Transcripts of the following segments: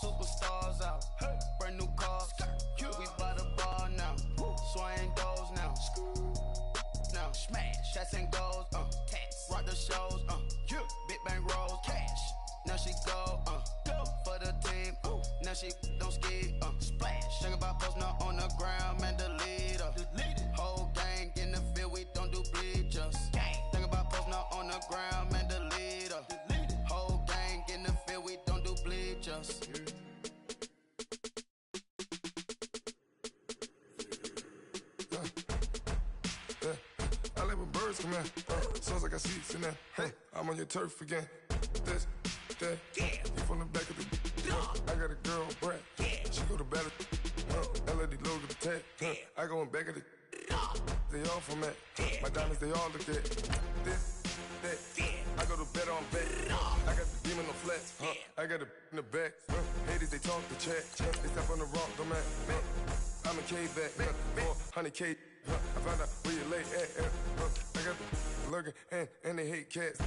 Superstars out. Brand new cars. We by the bar now. Swaying doors now. Now smash. Shots and goals. Rock the shows. Big bang rolls. Cash. Now she go. For the team. Now she don't ski. Splash. Think about posting up on the ground, man. Delete her. Whole gang in the field. We don't do bleachers. Think about posting up on the ground, man. Delete her. Whole gang in the field. We don't do bleachers. I live with birds come in. Sounds like I seats in there. Hey, I'm on your turf again. This, that, you from the back of the. I got a girl, Brad. She go to battle. LED logo the tag. I go in back of the. They all from that. My diamonds, they all look at. This, that. I go to bed on bed. I got the demon on flats. I got it in the back. Haters, they talk the chat. They step on the rock, don't matter. I'm a K-back. 400K. I found out where you lay at. I got the lurking and they hate cats.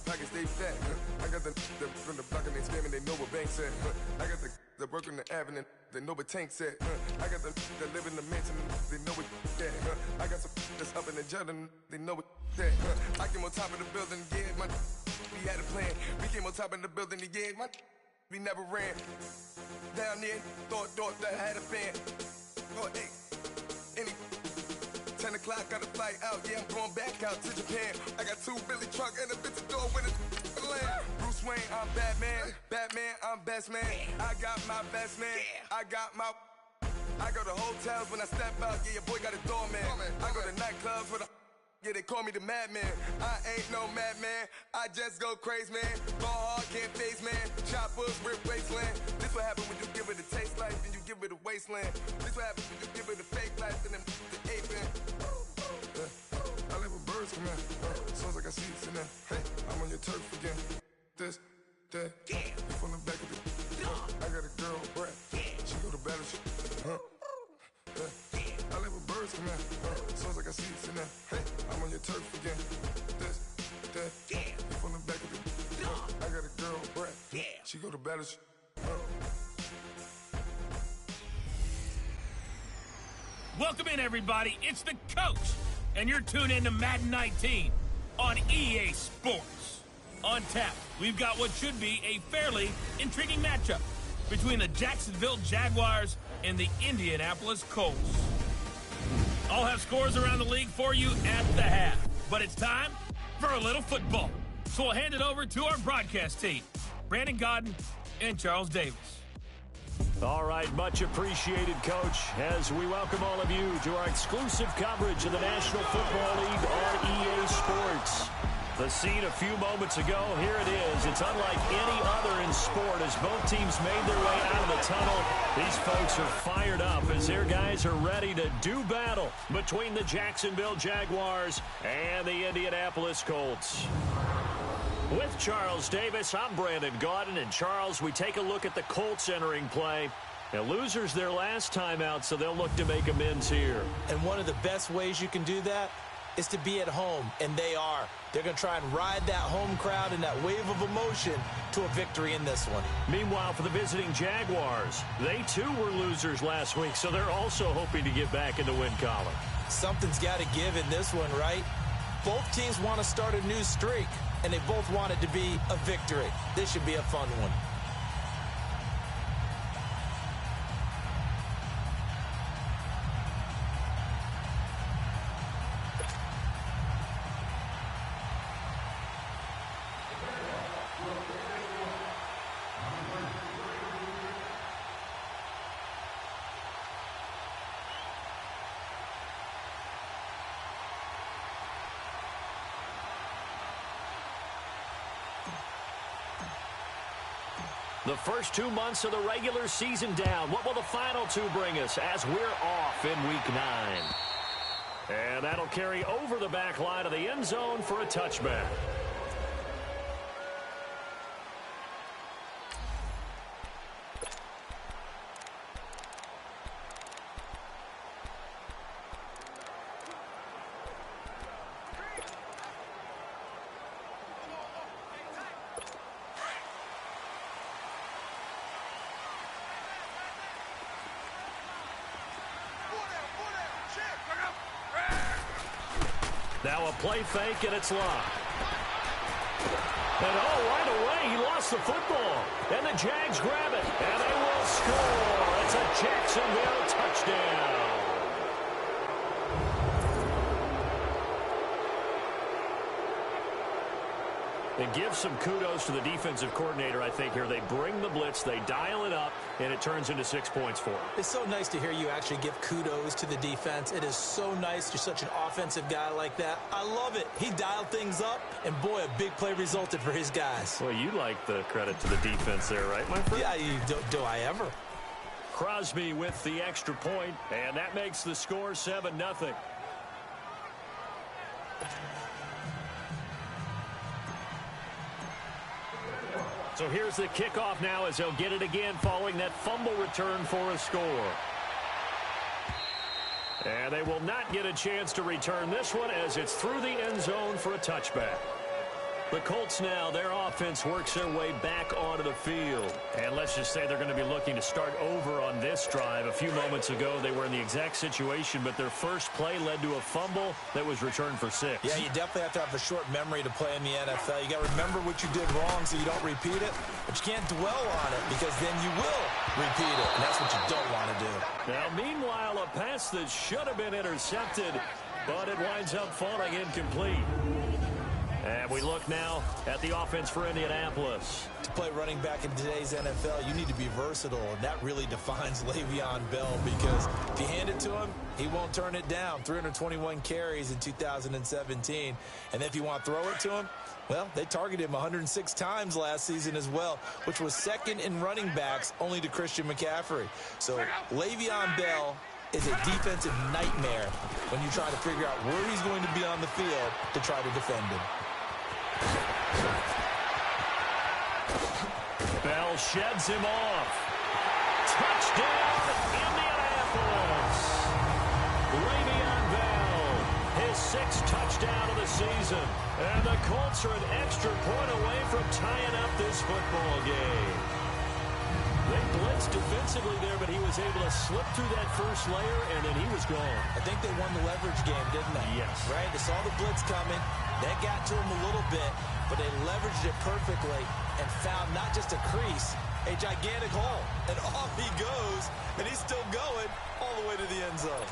Pockets stay fat. I got the from the block and they scamming, they know what banks at. I got the work on the avenue, they know what tanks at. I got the that live in the mansion, they know what that. I got some that's up in the jet and they know what that. I came on top of the building, yeah, my we had a plan. We came on top of the building, yeah, my we never ran. Down there, thought that I had a fan. Oh, hey, any 10 o'clock, got a flight out, yeah, I'm going back out to Japan. I got 2 Billy truck and a bitch door with a land. Bruce Wayne, I'm Batman. Batman, I'm best man. I got my best man. I got my. I go to hotels when I step out, yeah, your boy got a doorman. I go to nightclubs with a. Yeah, they call me the madman. I ain't no madman. I just go crazy, man. Ball hard, can't face, man. Choppers, rip wasteland. This what happen when you give it a taste life and you give it a wasteland. This what happen when you give it a fake life and then the ape in. I live with birds come in. Sounds like I seats in there. Hey, I'm on your turf again. This, that, you from the back of the. I got a girl, Brad. She go to battle. I live with birds come in. Sounds like I seats in there. Hey, I'm on your turf again. This, that, you from the back of the. I got a girl, Brad. She go to battle. Welcome in, everybody. It's the coach, and you're tuned in to Madden 19 on EA Sports. On tap, we've got what should be a fairly intriguing matchup between the Jacksonville Jaguars and the Indianapolis Colts. I'll have scores around the league for you at the half, but it's time for a little football. So we'll hand it over to our broadcast team, Brandon Godden and Charles Davis. All right, much appreciated, Coach, as we welcome all of you to our exclusive coverage of the National Football League on EA Sports. The scene a few moments ago, here it is. It's unlike any other in sport as both teams made their way out of the tunnel. These folks are fired up as their guys are ready to do battle between the Jacksonville Jaguars and the Indianapolis Colts. With Charles Davis, I'm Brandon Gaudin. And Charles, we take a look at the Colts entering play. Now, losers their last time out, so they'll look to make amends here. And one of the best ways you can do that is to be at home, and they are. They're going to try and ride that home crowd and that wave of emotion to a victory in this one. Meanwhile, for the visiting Jaguars, they too were losers last week, so they're also hoping to get back in the win column. Something's got to give in this one, right? Both teams want to start a new streak, and they both want it to be a victory. This should be a fun one. The first 2 months of the regular season down. What will the final 2 bring us as we're off in Week 9? And that'll carry over the back line of the end zone for a touchback. Now a play fake, and it's locked. And right away, he lost the football. And the Jags grab it, and they will score. It's a Jacksonville touchdown. And give some kudos to the defensive coordinator, I think, here. They bring the blitz, they dial it up, and it turns into 6 points for them. It's so nice to hear you actually give kudos to the defense. It is so nice. You're such an offensive guy like that. I love it. He dialed things up, and boy, a big play resulted for his guys. Well, you like the credit to the defense there, right, my friend? Yeah, do I ever? Crosby with the extra point, and that makes the score 7-0. So here's the kickoff now as they'll get it again following that fumble return for a score. And they will not get a chance to return this one as it's through the end zone for a touchback. The Colts now, their offense works their way back onto the field. And let's just say they're going to be looking to start over on this drive. A few moments ago, they were in the exact situation, but their first play led to a fumble that was returned for 6. Yeah, you definitely have to have a short memory to play in the NFL. You got to remember what you did wrong so you don't repeat it, but you can't dwell on it because then you will repeat it, and that's what you don't want to do. Now, meanwhile, a pass that should have been intercepted, but it winds up falling incomplete. And we look now at the offense for Indianapolis. To play running back in today's NFL, you need to be versatile, and that really defines Le'Veon Bell because if you hand it to him, he won't turn it down. 321 carries in 2017. And if you want to throw it to him, well, they targeted him 106 times last season as well, which was second in running backs only to Christian McCaffrey. So Le'Veon Bell is a defensive nightmare when you try to figure out where he's going to be on the field to try to defend him. Bell sheds him off. Touchdown, Indianapolis. Le'Veon Bell, his 6th touchdown of the season. And the Colts are an extra point away from tying up this football game. They blitzed defensively there, but he was able to slip through that first layer, and then he was gone. I think they won the leverage game, didn't they? Yes. Right? They saw the blitz coming. That got to him a little bit, but they leveraged it perfectly and found not just a crease, a gigantic hole. And off he goes, and he's still going all the way to the end zone.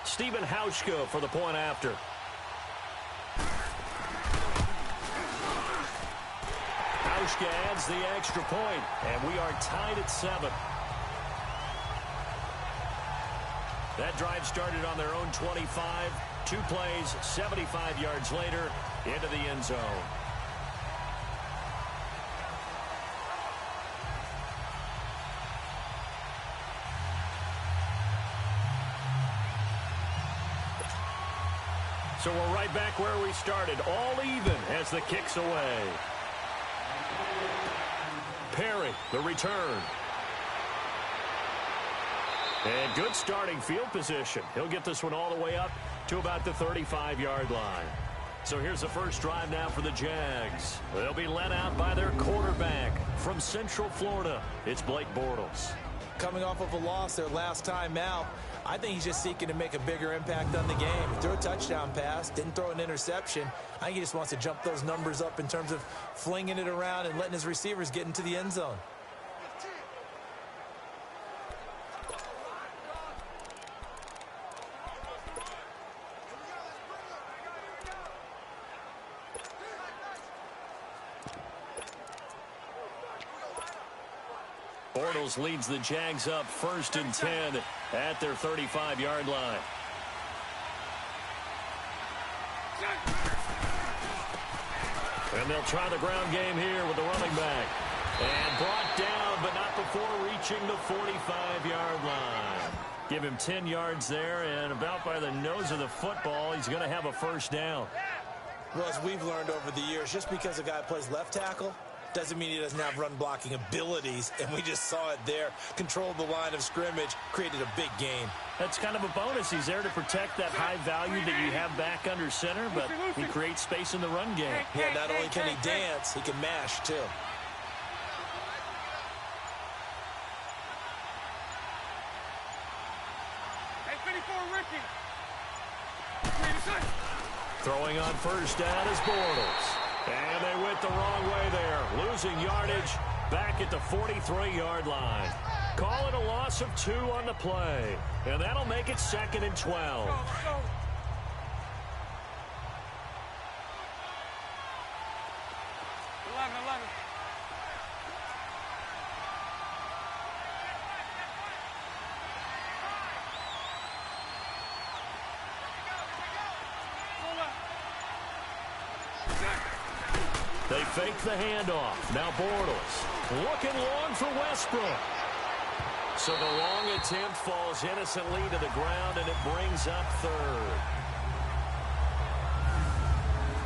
Stephen Hauschka for the point after. Hauschka adds the extra point, and we are tied at 7. That drive started on their own 25. 2 plays, 75 yards later, into the end zone. So we're right back where we started, all even as the kick's away. Perry, the return. And good starting field position. He'll get this one all the way up to about the 35-yard line. So here's the first drive now for the Jags. They'll be led out by their quarterback from Central Florida. It's Blake Bortles. Coming off of a loss their last time out, I think he's just seeking to make a bigger impact on the game. He threw a touchdown pass, didn't throw an interception. I think he just wants to jump those numbers up in terms of flinging it around and letting his receivers get into the end zone. Bortles leads the Jags up 1st and 10 at their 35-yard line. And they'll try the ground game here with the running back. And brought down, but not before reaching the 45-yard line. Give him 10 yards there, and about by the nose of the football, he's going to have a first down. Well, as we've learned over the years, just because a guy plays left tackle doesn't mean he doesn't have run-blocking abilities, and we just saw it there. Controlled the line of scrimmage, created a big gain. That's kind of a bonus. He's there to protect that high value that you have back under center, but he creates space in the run game. Yeah, not only can he dance, he can mash, too. Throwing on first down is Bortles. And they went the wrong way there. Losing yardage back at the 43-yard line. Call it a loss of 2 on the play. And that'll make it 2nd and 12. They fake the handoff. Now Bortles looking long for Westbrook. So the long attempt falls innocently to the ground, and it brings up 3rd.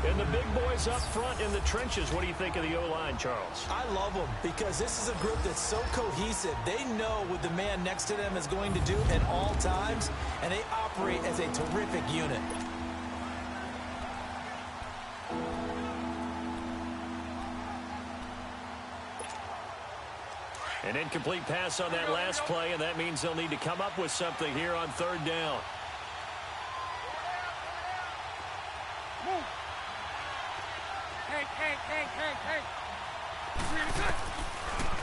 And the big boys up front in the trenches. What do you think of the O-line, Charles? I love them because this is a group that's so cohesive. They know what the man next to them is going to do at all times, and they operate as a terrific unit. An incomplete pass on that last play, and that means they'll need to come up with something here on 3rd down.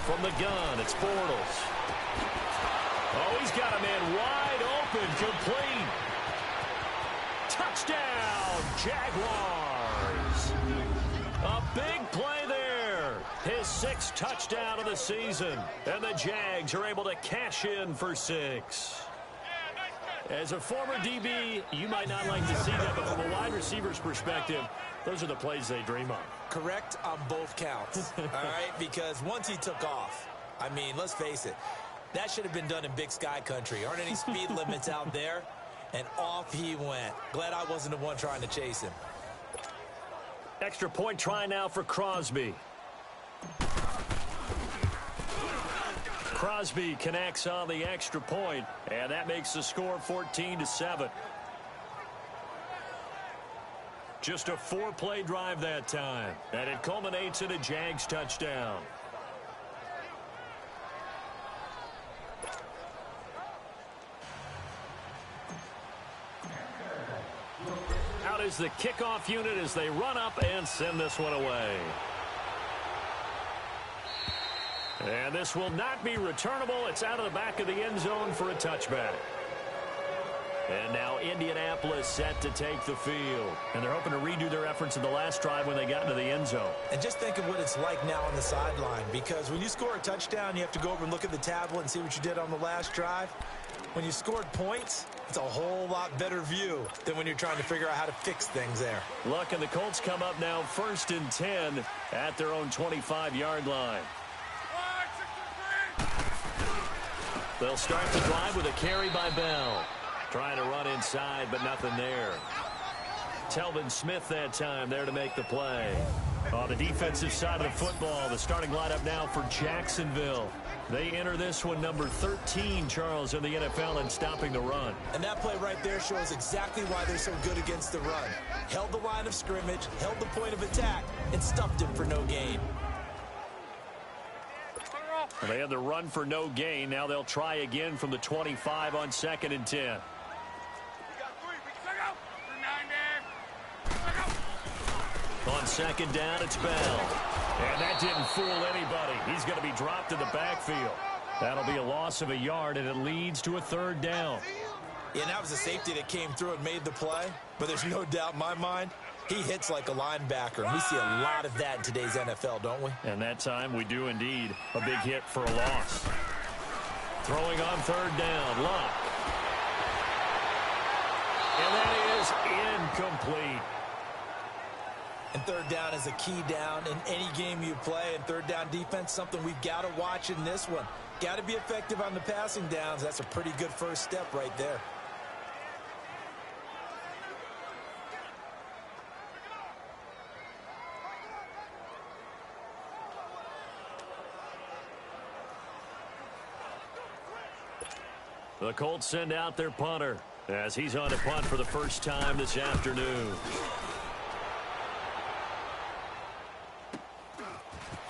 From the gun, it's Bortles. Oh, he's got a man wide open, complete. Touchdown, Jaguars. A big play there. His 6th touchdown of the season. And the Jags are able to cash in for 6. As a former DB, you might not like to see that, but from a wide receiver's perspective, those are the plays they dream of. Correct on both counts, all right? Because once he took off, I mean, let's face it, that should have been done in Big Sky country. Aren't any speed limits out there? And off he went. Glad I wasn't the one trying to chase him. Extra point try now for Crosby. Crosby connects on the extra point, and that makes the score 14-7. Just a 4-play drive that time, and it culminates in a Jags touchdown. Out is the kickoff unit as they run up and send this one away. And this will not be returnable. It's out of the back of the end zone for a touchback. And now Indianapolis set to take the field. And they're hoping to redo their efforts in the last drive when they got into the end zone. And just think of what it's like now on the sideline, because when you score a touchdown, you have to go over and look at the tablet and see what you did on the last drive. When you scored points, it's a whole lot better view than when you're trying to figure out how to fix things there. Look, and the Colts come up now 1st and 10 at their own 25-yard line. They'll start the drive with a carry by Bell. Trying to run inside, but nothing there. Telvin Smith that time there to make the play. On the defensive side of the football, the starting lineup now for Jacksonville. They enter this one number 13, Charles, in the NFL in stopping the run. And that play right there shows exactly why they're so good against the run. Held the line of scrimmage, held the point of attack, and stuffed him for no gain. They had the run for no gain. Now they'll try again from the 25 on 2nd and 10. On 2nd down, it's Bell. And that didn't fool anybody. He's going to be dropped in the backfield. That'll be a loss of a yard, and it leads to a 3rd down. Yeah, and that was a safety that came through and made the play. But there's no doubt in my mind, he hits like a linebacker. And we see a lot of that in today's NFL, don't we? And that time we do indeed. A big hit for a loss. Throwing on 3rd down, Luck. And that is incomplete. And 3rd down is a key down in any game you play. And 3rd down defense, something we've got to watch in this one. Got to be effective on the passing downs. That's a pretty good first step right there. The Colts send out their punter as he's on to punt for the first time this afternoon.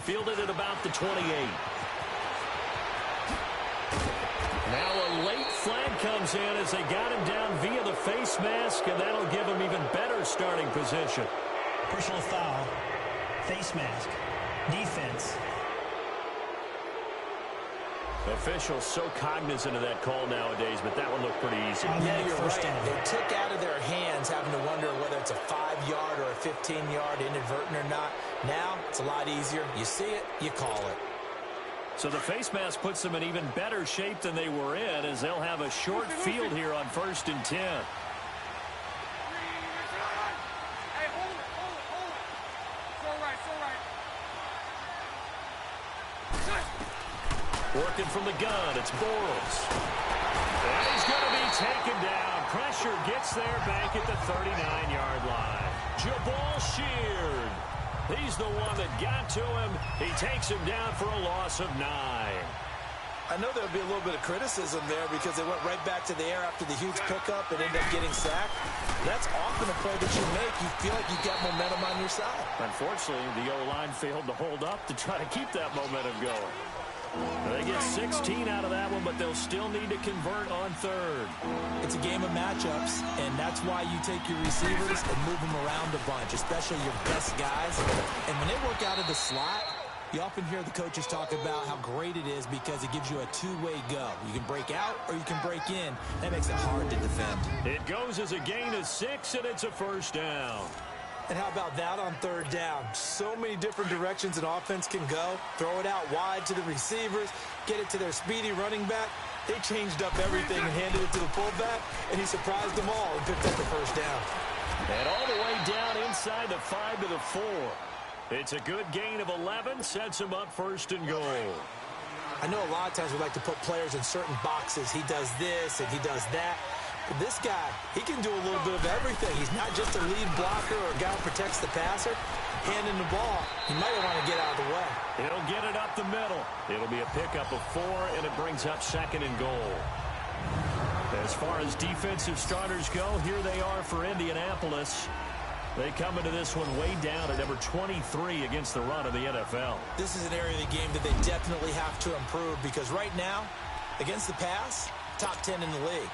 Fielded at about the 28. Now a late flag comes in as they got him down via the face mask, and that'll give him even better starting position. Personal foul, face mask, defense. Officials so cognizant of that call nowadays, but that one looked pretty easy. Yeah, you're right. They took out of their hands having to wonder whether it's a 5-yard or a 15-yard inadvertent or not. Now it's a lot easier. You see it, you call it. So the face mask puts them in even better shape than they were in, as they'll have a short field here on 1st and 10. Working from the gun, it's Bortles. And he's going to be taken down. Pressure gets there back at the 39-yard line. Jabal Sheard. He's the one that got to him. He takes him down for a loss of 9. I know there'll be a little bit of criticism there because they went right back to the air after the huge pickup and ended up getting sacked. That's often a play that you make. You feel like you've got momentum on your side. Unfortunately, the O-line failed to hold up to try to keep that momentum going. They get 16 out of that one, but they'll still need to convert on 3rd. It's a game of matchups, and that's why you take your receivers and move them around a bunch, especially your best guys. And when they work out of the slot, you often hear the coaches talk about how great it is because it gives you a two-way go. You can break out or you can break in. That makes it hard to defend. It goes as a gain of 6, and it's a 1st down. And how about that on 3rd down? So many different directions an offense can go. Throw it out wide to the receivers, get it to their speedy running back. They changed up everything and handed it to the fullback, and he surprised them all and picked up the 1st down. And all the way down inside the 5 to the 4. It's a good gain of 11, sets him up 1st and goal. I know a lot of times we like to put players in certain boxes. He does this and he does that. But this guy, he can do a little bit of everything. He's not just a lead blocker or a guy who protects the passer. Handing the ball, he might want to get out of the way. He'll get it up the middle. It'll be a pickup of 4, and it brings up 2nd and goal. As far as defensive starters go, here they are for Indianapolis. They come into this one way down at number 23 against the run of the NFL. This is an area of the game that they definitely have to improve because right now, against the pass, top 10 in the league.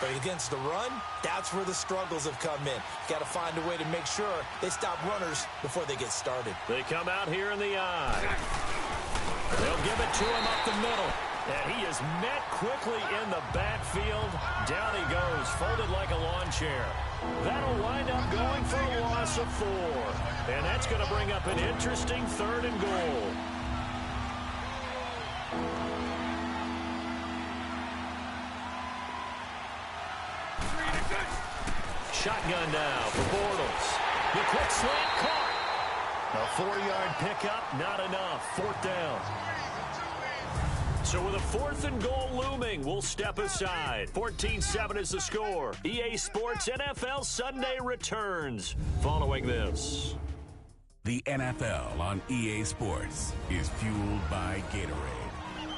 But against the run, that's where the struggles have come in. Got to find a way to make sure they stop runners before they get started. They come out here in the eye. They'll give it to him up the middle. And he is met quickly in the backfield. Down he goes, folded like a lawn chair. That'll wind up going for a loss of 4. And that's going to bring up an interesting 3rd and goal. Shotgun now for Bortles. The quick slant caught. A 4-yard pickup, not enough. 4th down. So with a 4th and goal looming, we'll step aside. 14-7 is the score. EA Sports NFL Sunday returns following this. The NFL on EA Sports is fueled by Gatorade.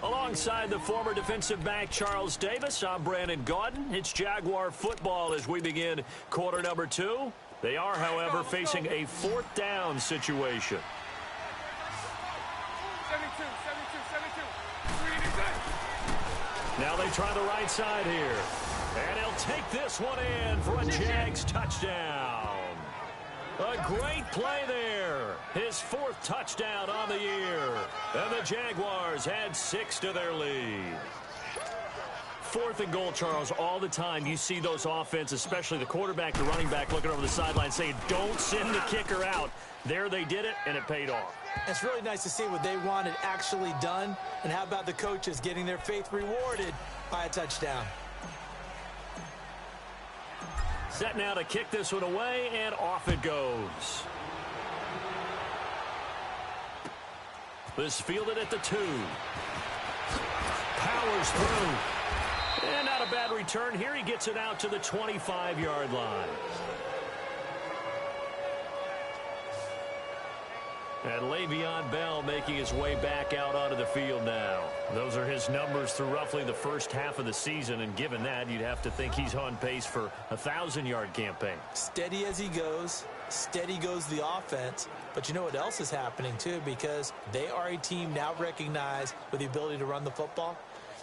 Alongside the former defensive back Charles Davis, I'm Brandon Gaudin. It's Jaguar football as we begin quarter number 2. They are, however, facing a 4th down situation. 72. Now they try the right side here. And he'll take this one in for a Jags touchdown. A great play there. His 4th touchdown on the year. And the Jaguars add 6 to their lead. 4th and goal, Charles, all the time you see those offenses, especially the quarterback, the running back, looking over the sideline saying, don't send the kicker out. There they did it, and it paid off. It's really nice to see what they wanted actually done. And how about the coaches getting their faith rewarded by a touchdown? Set now to kick this one away, and off it goes. This fielded at the 2. Powers through. And not a bad return here. He gets it out to the 25-yard line. And Le'Veon Bell making his way back out onto the field now. Those are his numbers through roughly the first half of the season, and given that, you'd have to think he's on pace for a 1,000-yard campaign. Steady as he goes. Steady goes the offense. But you know what else is happening, too, because they are a team now recognized with the ability to run the football.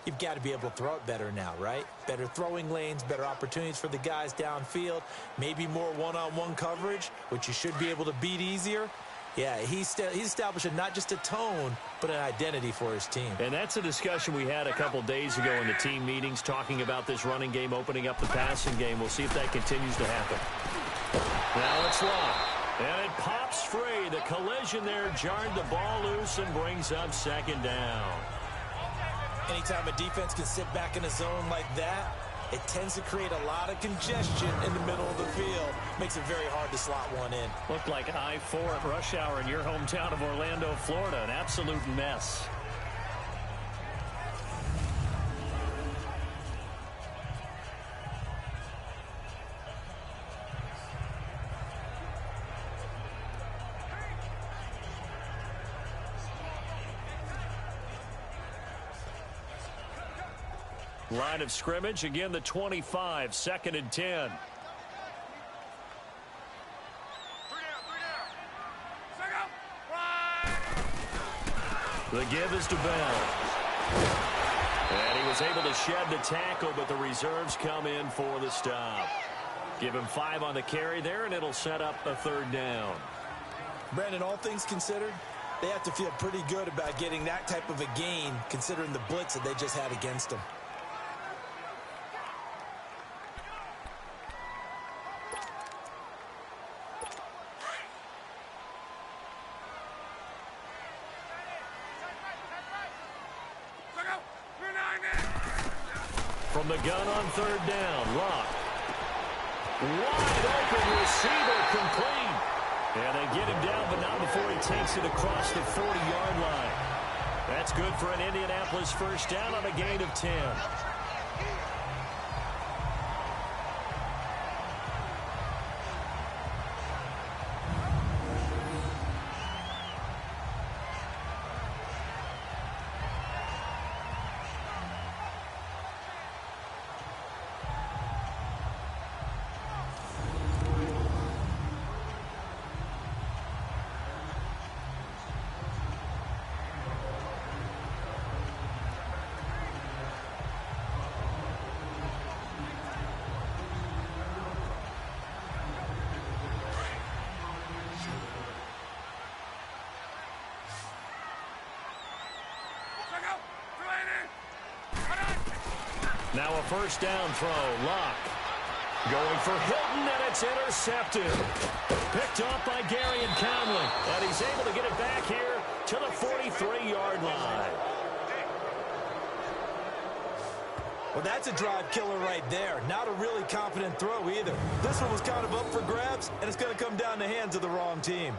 You've got to be able to throw it better now, right? Better throwing lanes, better opportunities for the guys downfield, maybe more one-on-one coverage, which you should be able to beat easier. Yeah, he's establishing not just a tone, but an identity for his team. And that's a discussion we had a couple days ago in the team meetings, talking about this running game, opening up the passing game. We'll see if that continues to happen. Now it's long. And it pops free. The collision there jarred the ball loose and brings up 2nd down. Anytime a defense can sit back in a zone like that, it tends to create a lot of congestion in the middle of the field. Makes it very hard to slot one in. Looked like I-4 at rush hour in your hometown of Orlando, Florida. An absolute mess. Line of scrimmage, again the 25, 2nd and 10. The give is to Bell. And he was able to shed the tackle, but the reserves come in for the stop. Give him 5 on the carry there, and it'll set up a 3rd down. Brandon, all things considered, they have to feel pretty good about getting that type of a gain, considering the blitz that they just had against them. From the gun on 3rd down, Locke. Wide open receiver, complete. And they get him down, but not before he takes it across the 40-yard line. That's good for an Indianapolis 1st down on a gain of 10. Now a first down throw. Locke going for Hilton, and it's intercepted. Picked off by Gary and Conley. And he's able to get it back here to the 43-yard line. Well, that's a drive killer right there. Not a really confident throw either. This one was kind of up for grabs, and it's going to come down the hands of the wrong team.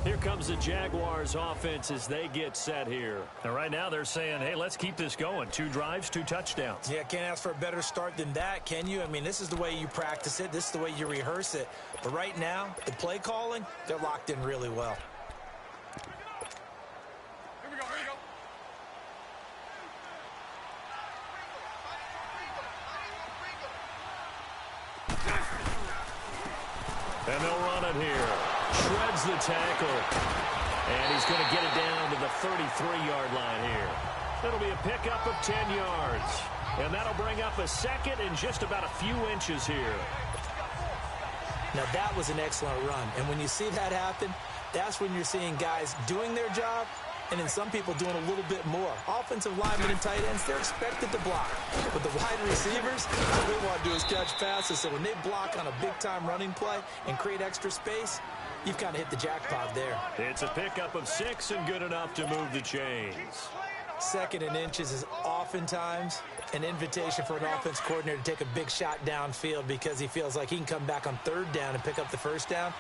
Here comes the Jaguars offense as they get set here. And right now they're saying, hey, let's keep this going. 2 drives, 2 touchdowns. Yeah, can't ask for a better start than that, can you? I mean, this is the way you practice it. This is the way you rehearse it. But right now, the play calling, they're locked in really well. Here we go, here we go. And they'll run it here. Shreds the tackle. And he's going to get it down to the 33-yard line here. It'll be a pickup of 10 yards. And that'll bring up a second and just about a few inches here. Now, that was an excellent run. And when you see that happen, that's when you're seeing guys doing their job and then some people doing a little bit more. Offensive linemen and tight ends, they're expected to block. But the wide receivers, all they want to do is catch passes. So when they block on a big-time running play and create extra space, you've kind of hit the jackpot there. It's a pickup of 6 and good enough to move the chains. 2nd and inches is oftentimes an invitation for an offense coordinator to take a big shot downfield because he feels like he can come back on 3rd down and pick up the 1st down.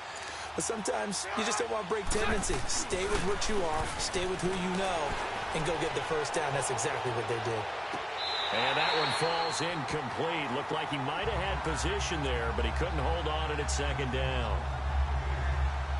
But sometimes you just don't want to break tendency. Stay with what you are, stay with who you know, and go get the 1st down. That's exactly what they did. And that one falls incomplete. Looked like he might have had position there, but he couldn't hold on it at 2nd down.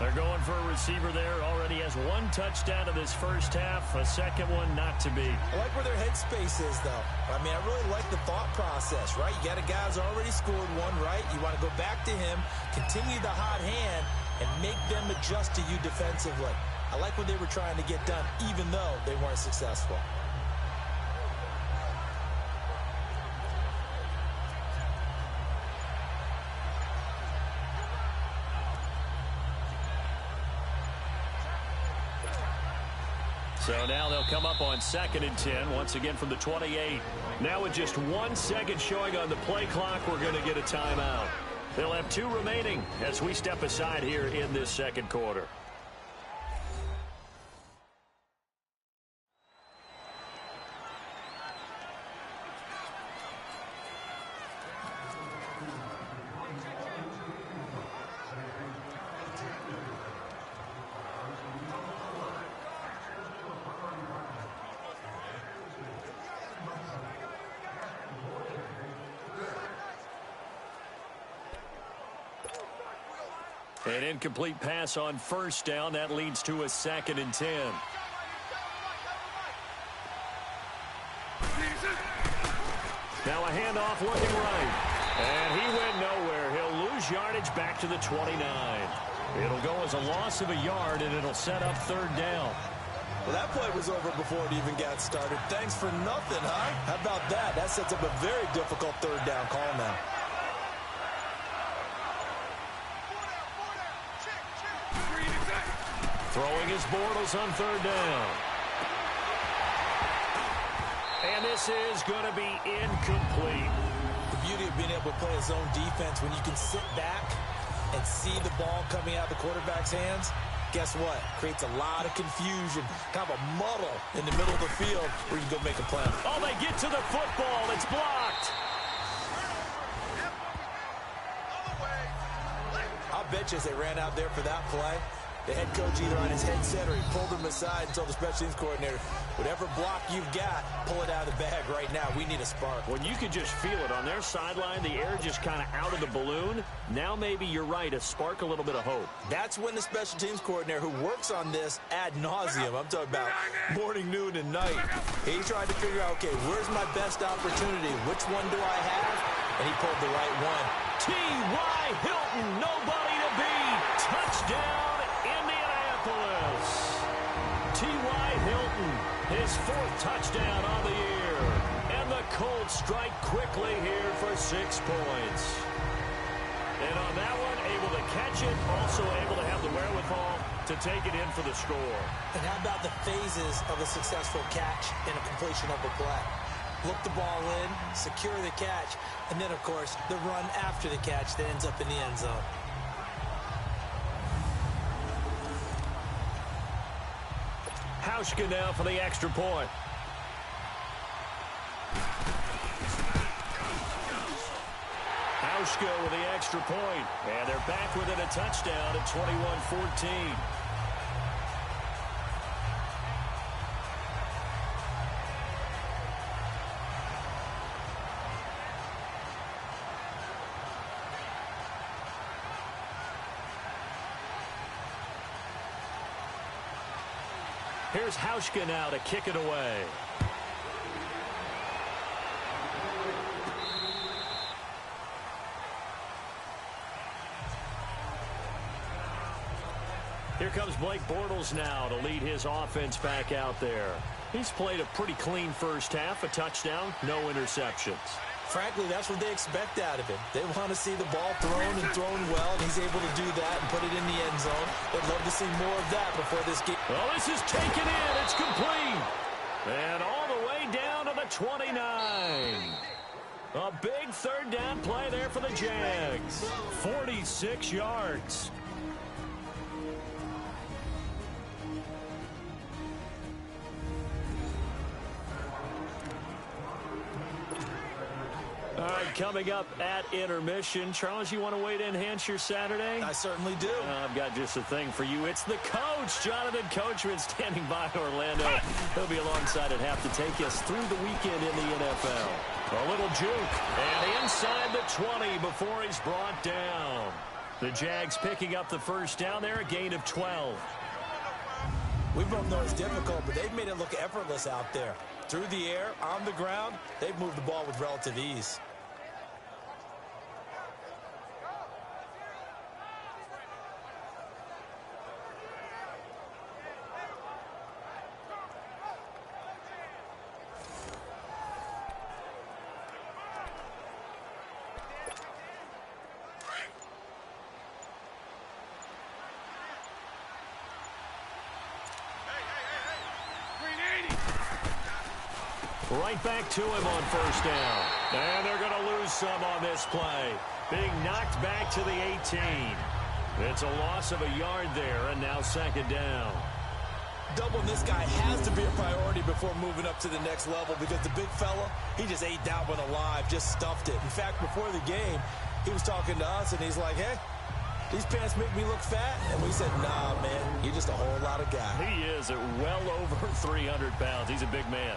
They're going for a receiver there. Already has 1 touchdown in this first half. A second one not to be. I like where their headspace is, though. I mean, I really like the thought process, right? You got a guy who's already scored 1, right? You want to go back to him, continue the hot hand, and make them adjust to you defensively. I like what they were trying to get done, even though they weren't successful. So now they'll come up on 2nd and 10, once again from the 28. Now with just 1 second showing on the play clock, we're going to get a timeout. They'll have 2 remaining as we step aside here in this second quarter. An incomplete pass on 1st down. That leads to a 2nd and 10. Now a handoff looking right. And he went nowhere. He'll lose yardage back to the 29. It'll go as a loss of a yard, and it'll set up 3rd down. Well, that play was over before it even got started. Thanks for nothing, huh? How about that? That sets up a very difficult 3rd down call now. Throwing his Bortles on 3rd down. And this is going to be incomplete. The beauty of being able to play a zone defense when you can sit back and see the ball coming out of the quarterback's hands, guess what? Creates a lot of confusion, kind of a muddle in the middle of the field where you can go make a play. Oh, they get to the football. It's blocked. I'll bet you as they ran out there for that play, the head coach either on his headset or he pulled him aside and told the special teams coordinator, whatever block you've got, pull it out of the bag right now. We need a spark. When you can just feel it on their sideline, the air just kind of out of the balloon. Now maybe you're right, a spark, a little bit of hope. That's when the special teams coordinator who works on this ad nauseum, I'm talking about morning, noon, and night, he tried to figure out, okay, where's my best opportunity? Which one do I have? And he pulled the right one. T.Y. Hilton, nobody to beat. Touchdown. T.Y. Hilton, his 4th touchdown on the year. And And the Colts strike quickly here for 6 points. And on that one, able to catch it, also able to have the wherewithal to take it in for the score. And how about the phases of a successful catch and a completion of a play? Look the ball in, secure the catch, and then, of course, the run after the catch that ends up in the end zone. Hauschka now for the extra point. Hauschka with the extra point. And they're back within a touchdown at 21-14. Here's Hauschka now to kick it away. Here comes Blake Bortles now to lead his offense back out there. He's played a pretty clean first half, a touchdown, no interceptions. Frankly, that's what they expect out of him. They want to see the ball thrown and thrown well, and he's able to do that and put it in the end zone. They'd love to see more of that before this game. Well, this is taken in. It's complete. And all the way down to the 29. A big third down play there for the Jags. 46 yards. All right, coming up at intermission. Charles, you want to wait to enhance your Saturday? I certainly do. I've got just a thing for you. It's the coach, Jonathan Coachman, standing by Orlando. He'll be alongside at half to take us through the weekend in the NFL. A little juke, and inside the 20 before he's brought down. The Jags picking up the first down there, a gain of 12. We both know it's difficult, but they've made it look effortless out there. Through the air, on the ground, they've moved the ball with relative ease. Right back to him on first down. And they're going to lose some on this play. Being knocked back to the 18. It's a loss of a yard there, and now second down. Doubling this guy has to be a priority before moving up to the next level, because the big fella, he just ate that one alive, just stuffed it. In fact, before the game, he was talking to us, and he's like, hey, these pants make me look fat. And we said, nah, man, you're just a whole lot of guy. He is at well over 300 pounds. He's a big man.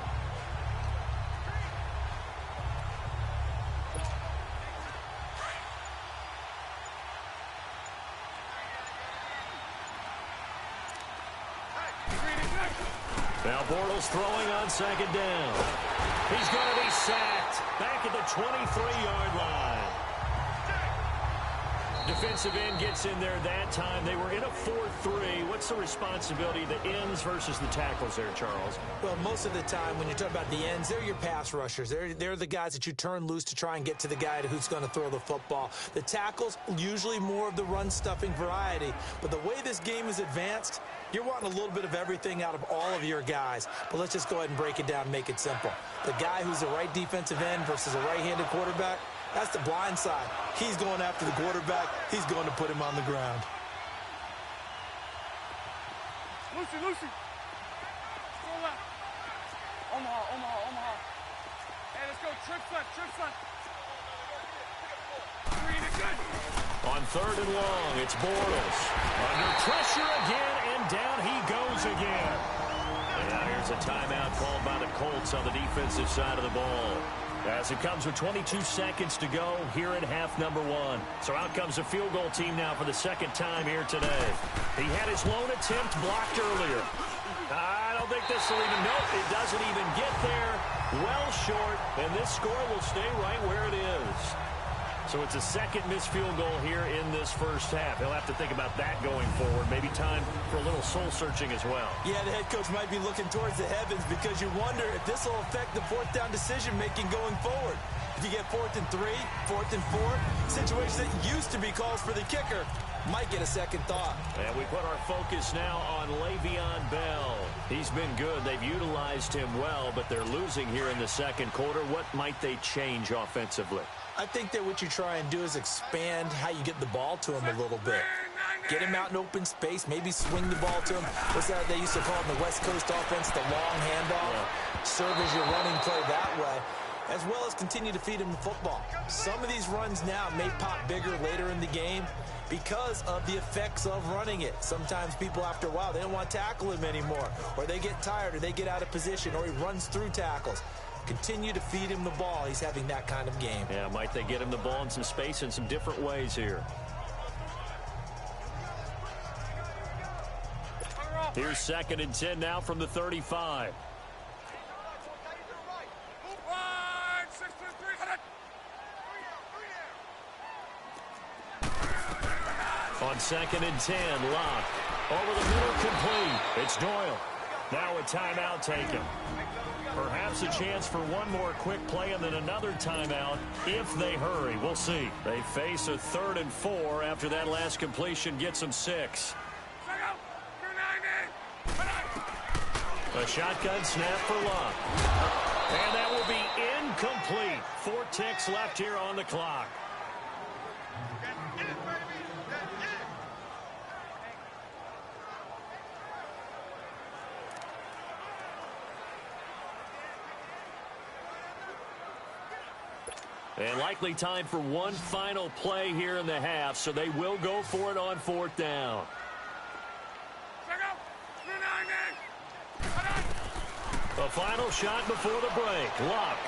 Now Bortles throwing on second down. He's going to be sacked back at the 23-yard line. Defensive end gets in there that time. They were in a 4-3. What's the responsibility, the ends versus the tackles there, Charles? Well, most of the time when you talk about the ends, they're your pass rushers. They're the guys that you turn loose to try and get to the guy who's going to throw the football. The tackles, usually more of the run-stuffing variety. But the way this game is advanced, you're wanting a little bit of everything out of all of your guys. But let's just go ahead and break it down and make it simple. The guy who's the right defensive end versus a right-handed quarterback, that's the blind side. He's going after the quarterback. He's going to put him on the ground. Lucy. Go left. Omaha. Hey, let's go. Trips left. On third and long, it's Bortles. Under pressure again, and down he goes again. And now here's a timeout called by the Colts on the defensive side of the ball. As it comes with 22 seconds to go here at half number 1. So out comes a field goal team now for the second time here today. He had his lone attempt blocked earlier. I don't think this will even, nope, it doesn't even get there. Well short, and this score will stay right where it is. So it's a second missed field goal here in this first half. He'll have to think about that going forward. Maybe time for a little soul-searching as well. Yeah, the head coach might be looking towards the heavens because you wonder if this will affect the fourth down decision-making going forward. If you get 4th and 3, 4th and 4, situations that used to be calls for the kicker might get a second thought. And we put our focus now on Le'Veon Bell. He's been good. They've utilized him well, but they're losing here in the second quarter. What might they change offensively? I think that what you try and do is expand how you get the ball to him a little bit. Get him out in open space, maybe swing the ball to him. What's that they used to call in the West Coast offense, the long handoff? Yeah. Serve as your running play that way, as well as continue to feed him the football. Some of these runs now may pop bigger later in the game because of the effects of running it. Sometimes people, after a while, they don't want to tackle him anymore, or they get tired, or they get out of position, or he runs through tackles. Continue to feed him the ball. He's having that kind of game. Yeah, might they get him the ball in some space in some different ways here. Here's 2nd and 10 now from the 35. On 2nd and 10, Locke. Over the middle, complete. It's Doyle. Now a timeout taken. Perhaps a chance for one more quick play and then another timeout if they hurry. We'll see. They face a 3rd and 4 after that last completion gets them 6. A shotgun snap for Locke. And that will be incomplete. 4 ticks left here on the clock. And likely time for one final play here in the half, so they will go for it on 4th down. The final shot before the break. Luck.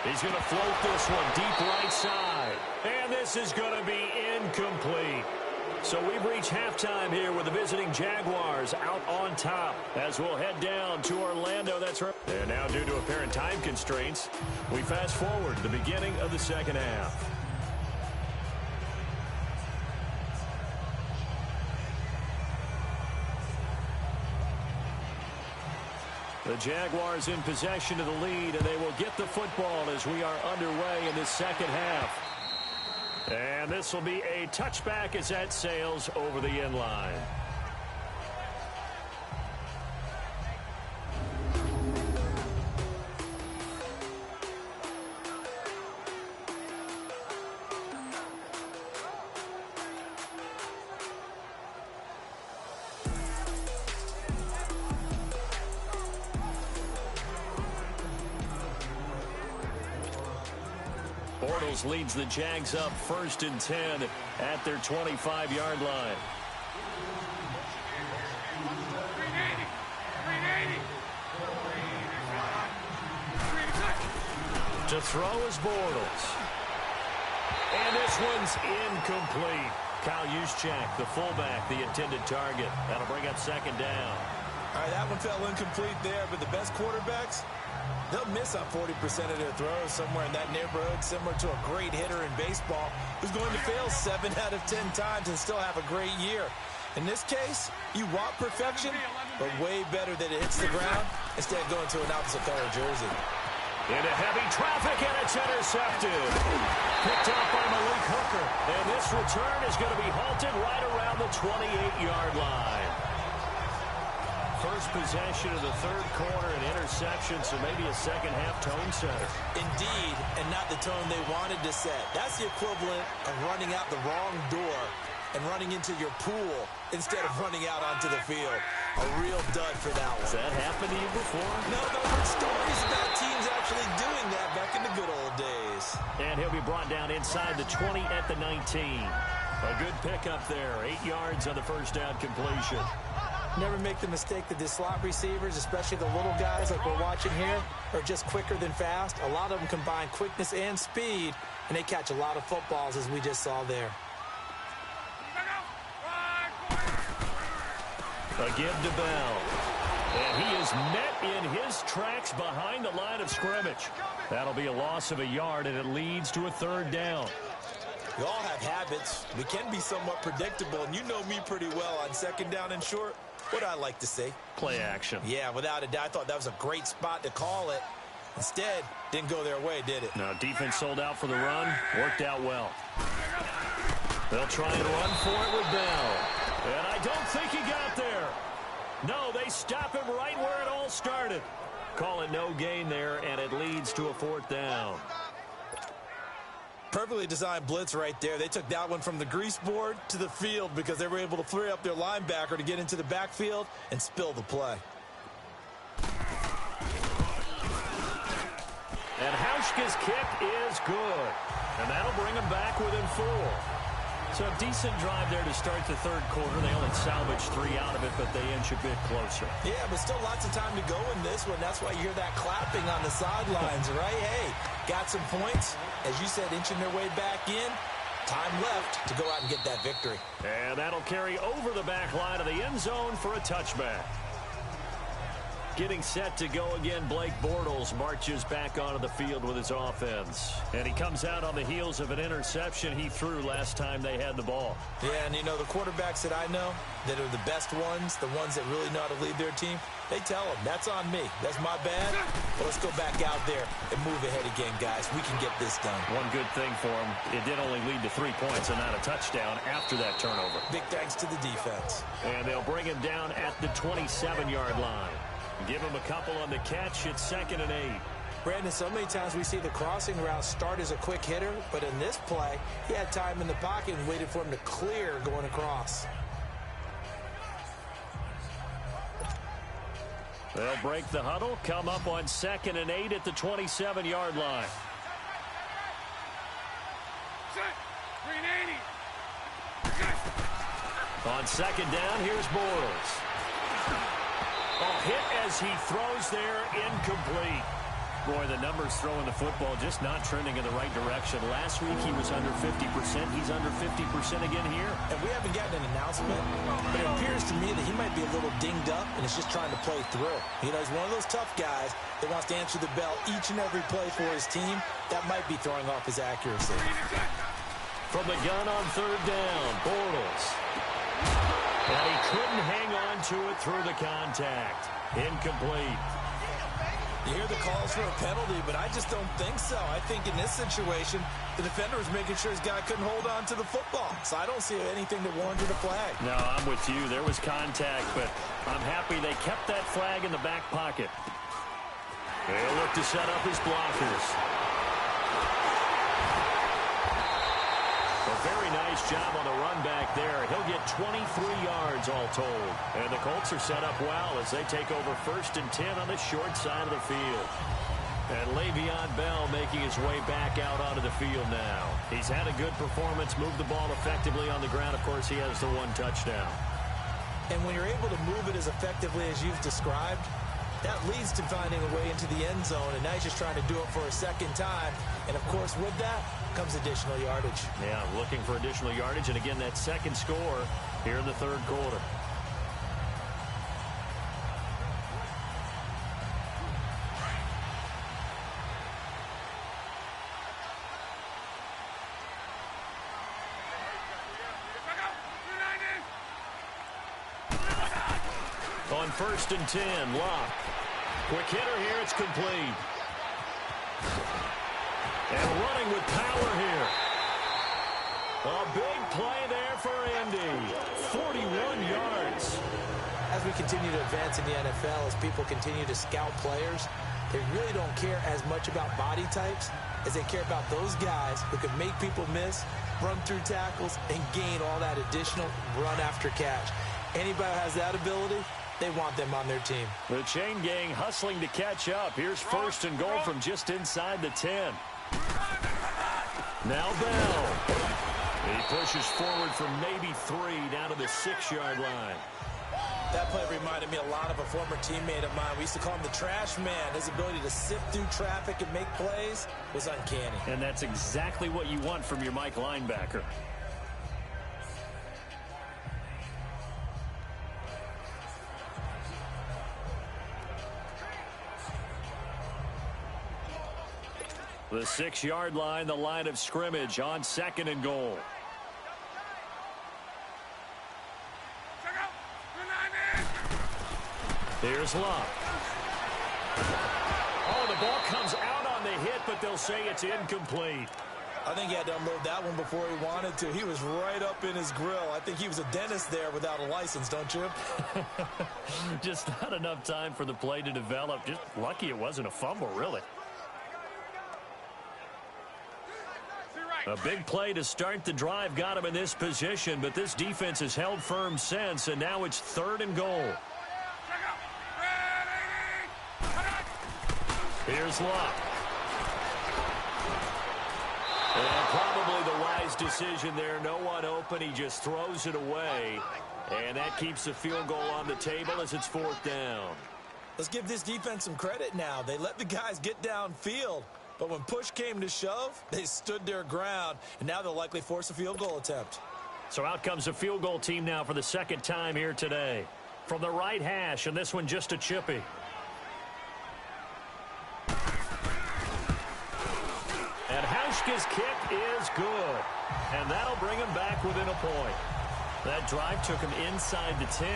He's going to float this one deep right side. And this is going to be incomplete. So we've reached halftime here with the visiting Jaguars out on top as we'll head down to Orlando. That's right. And now, due to apparent time constraints, we fast forward to the beginning of the second half. The Jaguars in possession of the lead, and they will get the football as we are underway in this second half. And this will be a touchback as that sails over the end line. Leads the Jags up 1st and 10 at their 25-yard line. To throw is Bortles. And this one's incomplete. Kyle Juszczyk, the fullback, the intended target. That'll bring up 2nd down. All right, that one fell incomplete there, but the best quarterbacks, they'll miss on 40% of their throws, somewhere in that neighborhood, similar to a great hitter in baseball who's going to fail 7 out of 10 times and still have a great year. In this case, you want perfection, but way better that it hits the ground instead of going to an opposite color jersey. Into heavy traffic, and it's intercepted. Picked up by Malik Hooker. And this return is going to be halted right around the 28-yard line. First possession of the 3rd quarter, an interception, so maybe a second-half tone setter. Indeed, and not the tone they wanted to set. That's the equivalent of running out the wrong door and running into your pool instead of running out onto the field. A real dud for that one. Has that happened to you before? No, but I've heard stories about teams actually doing that back in the good old days. And he'll be brought down inside the 20 at the 19. A good pickup there, 8 yards on the first down completion. Never make the mistake that the slot receivers, especially the little guys like we're watching here, are just quicker than fast. A lot of them combine quickness and speed, and they catch a lot of footballs, as we just saw there. A give to Bell. And he is met in his tracks behind the line of scrimmage. That'll be a loss of a yard, and it leads to a 3rd down. We all have habits. We can be somewhat predictable, and you know me pretty well on second down and short. What I like to say? Play action. Yeah, without a doubt. I thought that was a great spot to call it. Instead, didn't go their way, did it? Now, defense sold out for the run. Worked out well. They'll try and run for it with Bell. And I don't think he got there. No, they stop him right where it all started. Call it no gain there, and it leads to a 4th down. Perfectly designed blitz right there. They took that one from the grease board to the field because they were able to free up their linebacker to get into the backfield and spill the play. And Hauschka's kick is good. And that'll bring them back within 4. So a decent drive there to start the third quarter. They only salvaged 3 out of it, but they inch a bit closer. Yeah, but still lots of time to go in this one. That's why you hear that clapping on the sidelines, right? Hey, got some points. As you said, inching their way back in. Time left to go out and get that victory. And that'll carry over the back line of the end zone for a touchback. Getting set to go again, Blake Bortles marches back onto the field with his offense. And he comes out on the heels of an interception he threw last time they had the ball. Yeah, and you know, the quarterbacks that I know that are the best ones, the ones that really know how to lead their team, they tell them, that's on me. That's my bad. But let's go back out there and move ahead again, guys. We can get this done. One good thing for him, it did only lead to 3 points and not a touchdown after that turnover. Big thanks to the defense. And they'll bring him down at the 27-yard line. Give him a couple on the catch. It's 2nd and 8. Brandon, so many times we see the crossing route start as a quick hitter, but in this play, he had time in the pocket and waited for him to clear going across. They'll break the huddle, come up on 2nd and 8 at the 27-yard line. On 2nd down, here's Bortles. Hit as he throws there, incomplete. Boy, the numbers throwing the football just not trending in the right direction. Last week he was under 50%. He's under 50% again here. And we haven't gotten an announcement, but it appears to me that he might be a little dinged up and is just trying to play through. You know, he's one of those tough guys that wants to answer the bell each and every play for his team. That might be throwing off his accuracy. From the gun on 3rd down, Bortles. And he couldn't hang on to it through the contact. Incomplete. You hear the calls for a penalty, but I just don't think so. I think in this situation, the defender was making sure his guy couldn't hold on to the football. So I don't see anything that warranted a flag. No, I'm with you. There was contact, but I'm happy they kept that flag in the back pocket. They'll look to set up his blockers. A very nice job on the run back there. He'll get 23 yards all told. And the Colts are set up well as they take over 1st and 10 on the short side of the field. And Le'Veon Bell making his way back out onto the field now. He's had a good performance, moved the ball effectively on the ground. Of course, he has the 1 touchdown. And when you're able to move it as effectively as you've described, that leads to finding a way into the end zone, and now he's just trying to do it for a second time. And, of course, with that comes additional yardage. Yeah, looking for additional yardage, and again, that second score here in the third quarter. On 1st and 10, Locke. Quick hitter here, it's complete. And running with power here. A big play there for Indy. 41 yards. As we continue to advance in the NFL, as people continue to scout players, they really don't care as much about body types as they care about those guys who can make people miss, run through tackles, and gain all that additional run after catch. Anybody who has that ability, they want them on their team. The chain gang hustling to catch up. Here's 1st and goal from just inside the 10. Now Bell. He pushes forward from maybe 3 down to the 6-yard line. That play reminded me a lot of a former teammate of mine. We used to call him the trash man. His ability to sift through traffic and make plays was uncanny. And that's exactly what you want from your Mike linebacker. The 6-yard line, the line of scrimmage on 2nd and goal. Here's Love. Oh, the ball comes out on the hit, but they'll say it's incomplete. I think he had to unload that one before he wanted to. He was right up in his grill. I think he was a dentist there without a license, don't you? Just not enough time for the play to develop. Just lucky it wasn't a fumble, really. A big play to start the drive got him in this position, but this defense has held firm since, and now it's 3rd and goal. Here's Locke. And probably the wise decision there. No one open. He just throws it away. And that keeps the field goal on the table as it's 4th down. Let's give this defense some credit now. They let the guys get downfield. But when push came to shove, they stood their ground. And now they'll likely force a field goal attempt. So out comes a field goal team now for the 2nd time here today. From the right hash, and this one just a chippy. And Hauschka's kick is good. And that'll bring him back within a point. That drive took him inside the 10.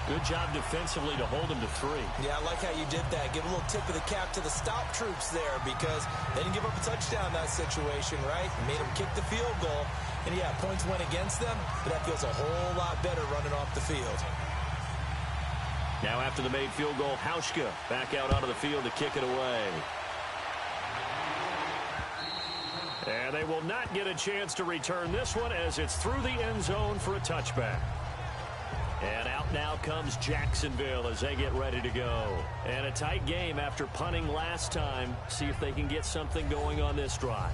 Good job defensively to hold him to 3. Yeah, I like how you did that. Give a little tip of the cap to the stop troops there because they didn't give up a touchdown in that situation, right? Made them kick the field goal. And, yeah, points went against them, but that feels a whole lot better running off the field. Now after the made field goal, Hauschka back out onto the field to kick it away. And they will not get a chance to return this one as it's through the end zone for a touchback. And out now comes Jacksonville as they get ready to go. And a tight game after punting last time. See if they can get something going on this drive.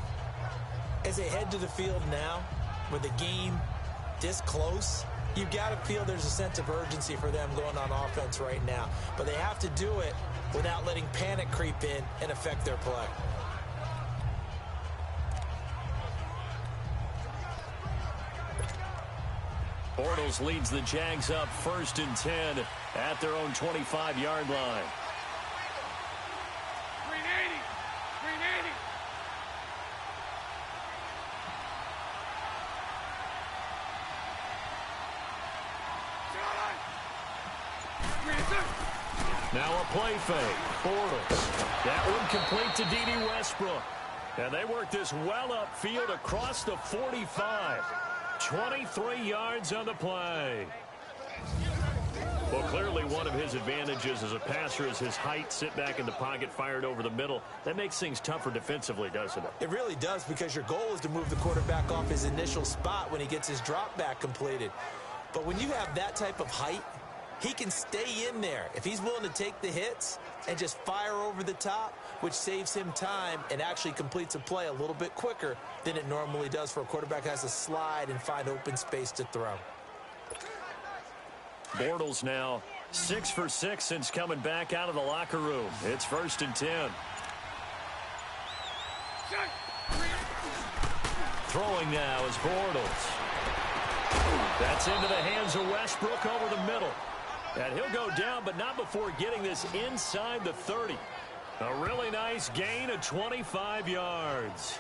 As they head to the field now, with the game this close, you've got to feel there's a sense of urgency for them going on offense right now. But they have to do it without letting panic creep in and affect their play. Bortles leads the Jags up 1st and 10 at their own 25-yard line. Green 80. Green 80. Now a play fake. Bortles. That one complete to D.D. Westbrook. And they work this well upfield across the 45. 23 yards on the play. Well, clearly one of his advantages as a passer is his height. Sit back in the pocket, fired over the middle. That makes things tougher defensively, doesn't it? It really does because your goal is to move the quarterback off his initial spot when he gets his drop back completed. But when you have that type of height, he can stay in there if he's willing to take the hits and just fire over the top, which saves him time and actually completes a play a little bit quicker than it normally does for a quarterback who has to slide and find open space to throw. Bortles now 6 for 6 since coming back out of the locker room. It's 1st and 10. Throwing now is Bortles. That's into the hands of Westbrook over the middle. And he'll go down, but not before getting this inside the 30. A really nice gain of 25 yards.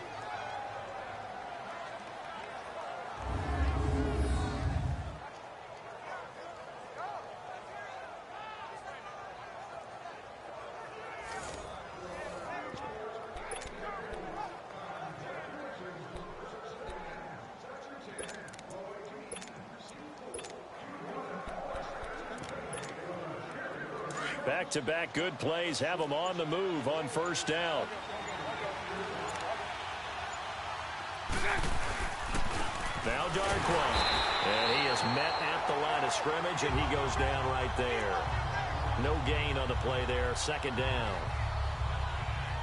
Back-to-back good plays have them on the move on 1st down. Now Darquan. And he is met at the line of scrimmage, and he goes down right there. No gain on the play there. 2nd down.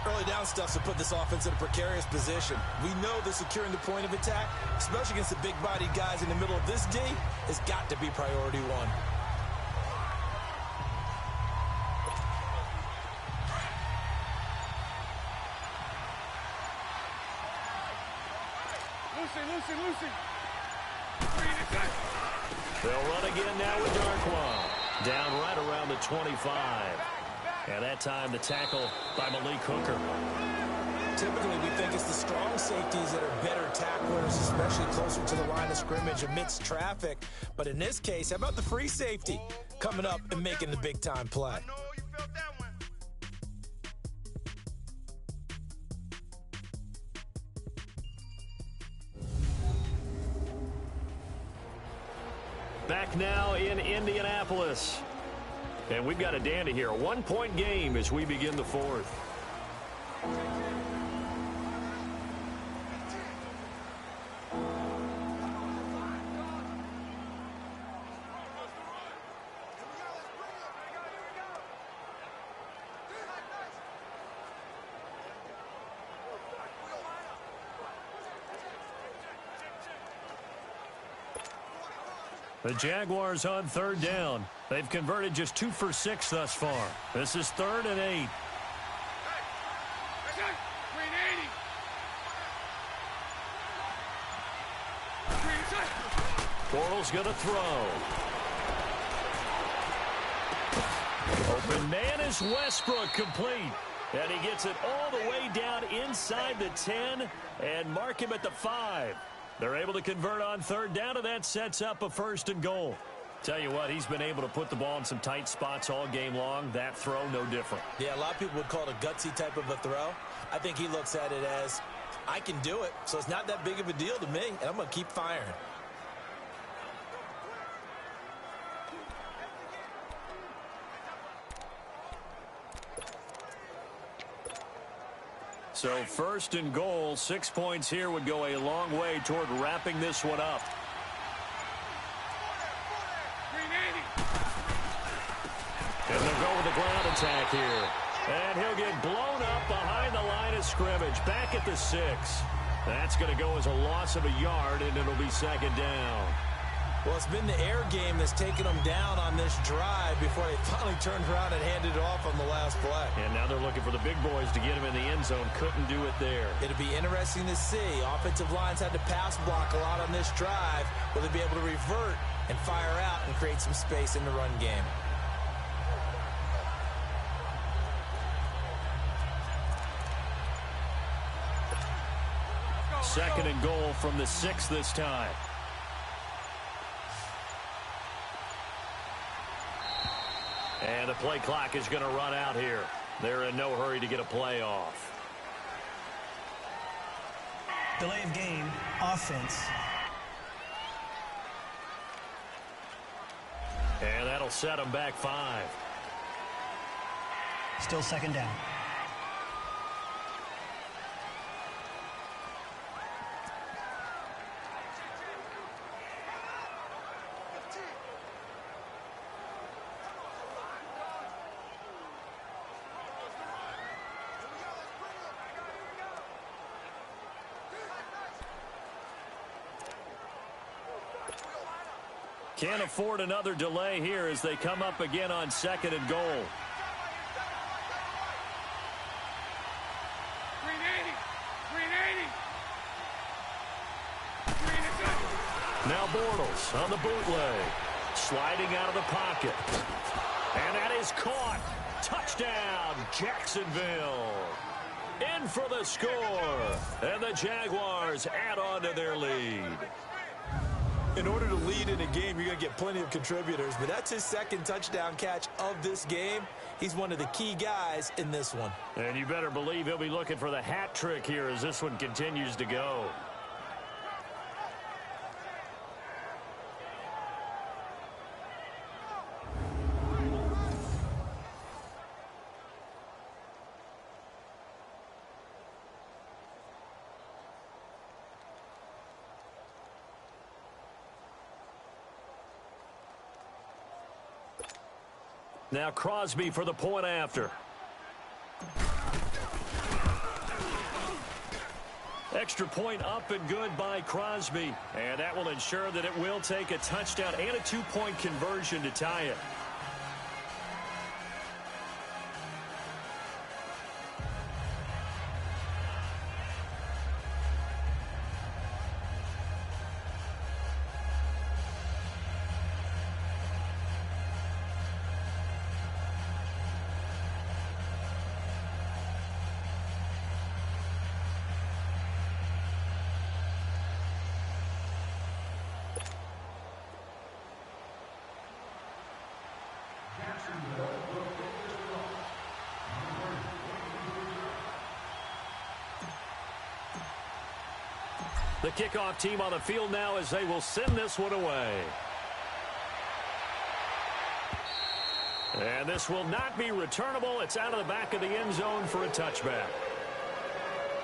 Early down stuff to put this offense in a precarious position. We know that securing the point of attack, especially against the big-bodied guys in the middle of this D, has got to be priority one. Lucy. They'll run again now with Darquan. Down right around the 25. And that time the tackle by Malik Hooker. typically we think it's the strong safeties that are better tacklers, especially closer to the line of scrimmage amidst traffic. But in this case, how about the free safety coming up and making the big-time play? I know you felt that one. Back now in Indianapolis. And we've got a dandy here. A 1-point game as we begin the fourth. The Jaguars on third down. They've converted just 2 for 6 thus far. This is 3rd and 8. Bortles going to throw. Open man is Westbrook, complete. And he gets it all the way down inside the 10 and mark him at the 5. They're able to convert on third down, and that sets up a 1st and goal. Tell you what, he's been able to put the ball in some tight spots all game long. That throw, no different. Yeah, a lot of people would call it a gutsy type of a throw. I think he looks at it as, I can do it, so it's not that big of a deal to me, and I'm going to keep firing. So 1st and goal, 6 points here would go a long way toward wrapping this one up. And they'll go with the ground attack here. And he'll get blown up behind the line of scrimmage, back at the 6. That's going to go as a loss of a yard, and it'll be 2nd down. Well, it's been the air game that's taken them down on this drive before they finally turned around and handed it off on the last play. And now they're looking for the big boys to get him in the end zone. Couldn't do it there. It'll be interesting to see. Offensive lines had to pass block a lot on this drive. Will they be able to revert and fire out and create some space in the run game? Second and goal from the 6 this time. And the play clock is going to run out here. They're in no hurry to get a play off. Delay of game, offense. And that'll set them back 5. Still 2nd down. Can't afford another delay here as they come up again on 2nd and goal. Now Bortles on the bootleg. Sliding out of the pocket. And that is caught. Touchdown, Jacksonville. In for the score. And the Jaguars add on to their lead. In order to lead in a game, you're going to get plenty of contributors, but that's his 2nd touchdown catch of this game. He's one of the key guys in this one. And you better believe he'll be looking for the hat trick here as this one continues to go. Now Crosby for the point after. Extra point up and good by Crosby. And that will ensure that it will take a touchdown and a 2-point conversion to tie it. The kickoff team on the field now as they will send this one away. And this will not be returnable. It's out of the back of the end zone for a touchback.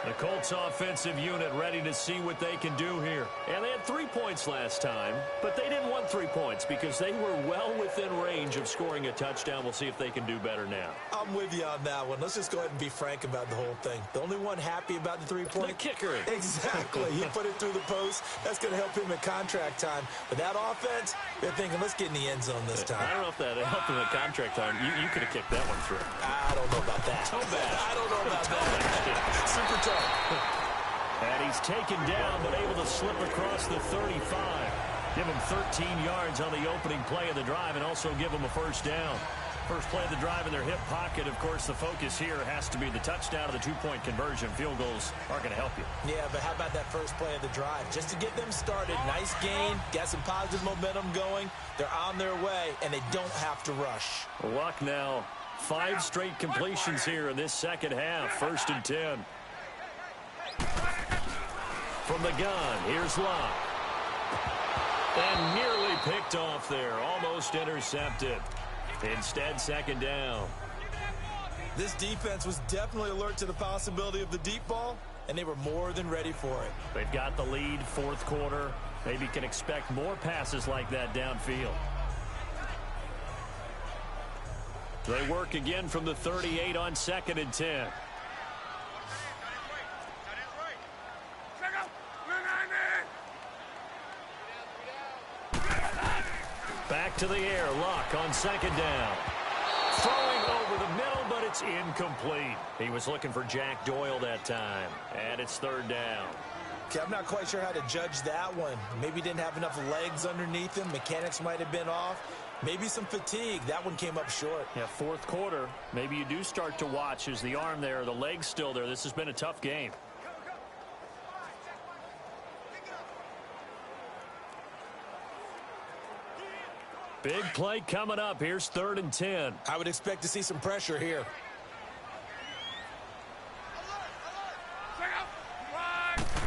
The Colts offensive unit ready to see what they can do here. And they had 3 points last time, but they didn't want 3 points because they were well within range of scoring a touchdown. We'll see if they can do better now. I'm with you on that one. Let's just go ahead and be frank about the whole thing. The only one happy about the 3-point? The kicker. Exactly. He put it through the post. That's going to help him in contract time. But that offense, they're thinking, let's get in the end zone this time. I don't know if that helped him in contract time. You could have kicked that one through. I don't know about that. So bad. I don't know about that. Super tough. And he's taken down, but able to slip across the 35. Give him 13 yards on the opening play of the drive and also give him a first down. First play of the drive in their hip pocket. Of course, the focus here has to be the touchdown or the 2-point conversion. Field goals aren't going to help you. Yeah, but how about that first play of the drive? Just to get them started. Nice gain. Got some positive momentum going. They're on their way, and they don't have to rush. Luck now. 5 straight completions here in this second half. 1st and 10. From the gun, here's Luck. And nearly picked off there. Almost intercepted. Instead, 2nd down. This defense was definitely alert to the possibility of the deep ball, and they were more than ready for it. They've got the lead, 4th quarter. Maybe can expect more passes like that downfield. They work again from the 38 on 2nd and 10. Back to the air. Luck on 2nd down. Throwing over the middle, but it's incomplete. He was looking for Jack Doyle that time. And it's 3rd down. Okay, I'm not quite sure how to judge that one. Maybe didn't have enough legs underneath him. Mechanics might have been off. Maybe some fatigue. That one came up short. Yeah, 4th quarter. Maybe you do start to watch. Is the arm there, the leg's still there? This has been a tough game. Big play coming up. Here's 3rd and 10. I would expect to see some pressure here.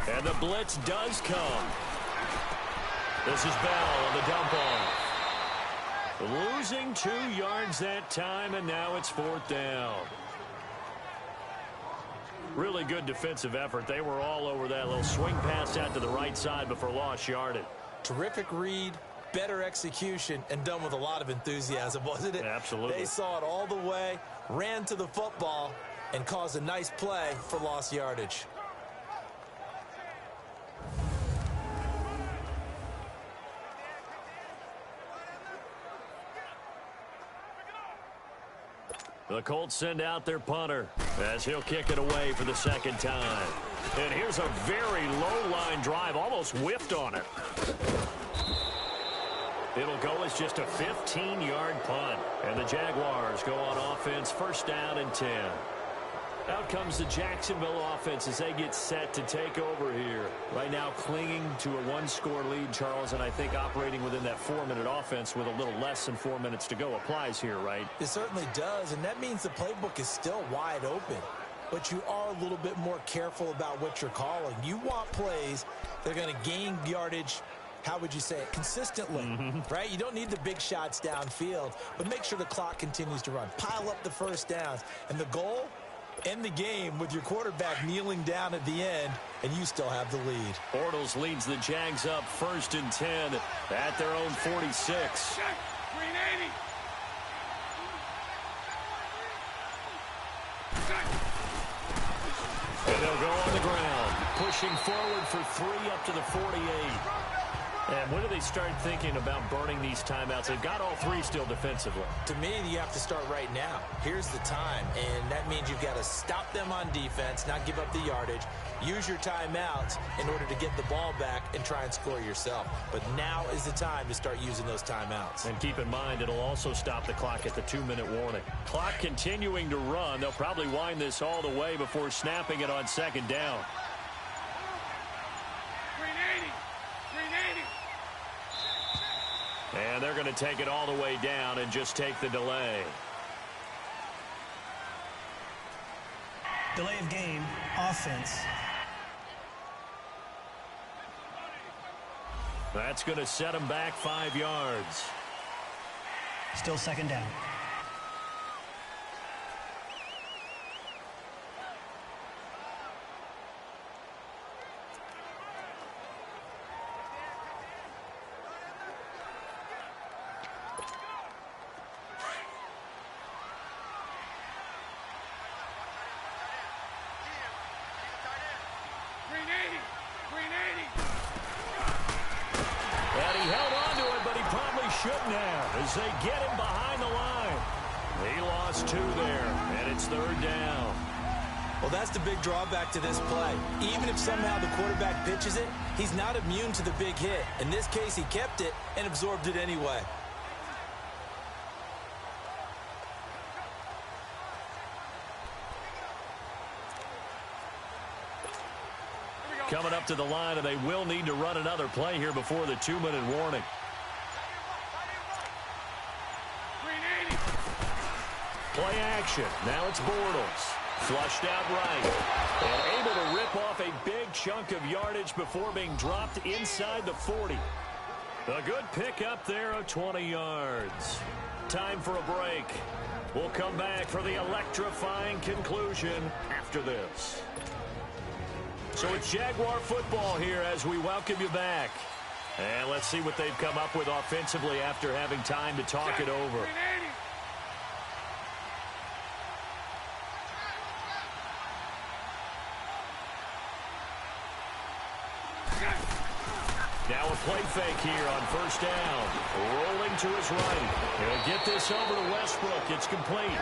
And the blitz does come. This is Bell on the dump off. Losing 2 yards that time, and now it's 4th down. Really good defensive effort. They were all over that little swing pass out to the right side before lost yardage. Terrific read. Better execution, and done with a lot of enthusiasm, wasn't it? Absolutely. They saw it all the way, ran to the football, and caused a nice play for lost yardage. The Colts send out their punter as he'll kick it away for the 2nd time. And here's a very low-line drive, almost whiffed on it. It'll go as just a 15-yard punt. And the Jaguars go on offense, 1st down and 10. Out comes the Jacksonville offense as they get set to take over here. Right now clinging to a 1-score lead, Charles, and I think operating within that 4-minute offense with a little less than 4 minutes to go applies here, right? It certainly does, and that means the playbook is still wide open. But you are a little bit more careful about what you're calling. You want plays that are going to gain yardage, how would you say it, consistently, right? You don't need the big shots downfield, but make sure the clock continues to run. Pile up the 1st downs. And the goal, end the game with your quarterback kneeling down at the end, and you still have the lead. Bortles leads the Jags up 1st and 10 at their own 46. And they'll go on the ground, pushing forward for 3 up to the 48. And when do they start thinking about burning these timeouts? They've got all 3 still defensively. To me, you have to start right now. Here's the time, and that means you've got to stop them on defense, not give up the yardage, use your timeouts in order to get the ball back and try and score yourself. But now is the time to start using those timeouts. And keep in mind, it'll also stop the clock at the 2-minute warning. Clock continuing to run. They'll probably wind this all the way before snapping it on 2nd down. And they're going to take it all the way down and just take the delay. Delay of game, offense. That's going to set him back 5 yards. Still second down. And he held on to it, but he probably shouldn't have as they get him behind the line. He lost 2 there, and it's third down. Well, that's the big drawback to this play. Even if somehow the quarterback pitches it, he's not immune to the big hit. In this case, he kept it and absorbed it anyway. Coming up to the line, and they will need to run another play here before the 2-minute warning. Play action. Now it's Bortles. Flushed out right. And able to rip off a big chunk of yardage before being dropped inside the 40. A good pickup there of 20 yards. Time for a break. We'll come back for the electrifying conclusion after this. So it's Jaguar football here as we welcome you back. And let's see what they've come up with offensively after having time to talk it over. Now a play fake here on first down. Rolling to his right. He'll get this over to Westbrook. It's complete.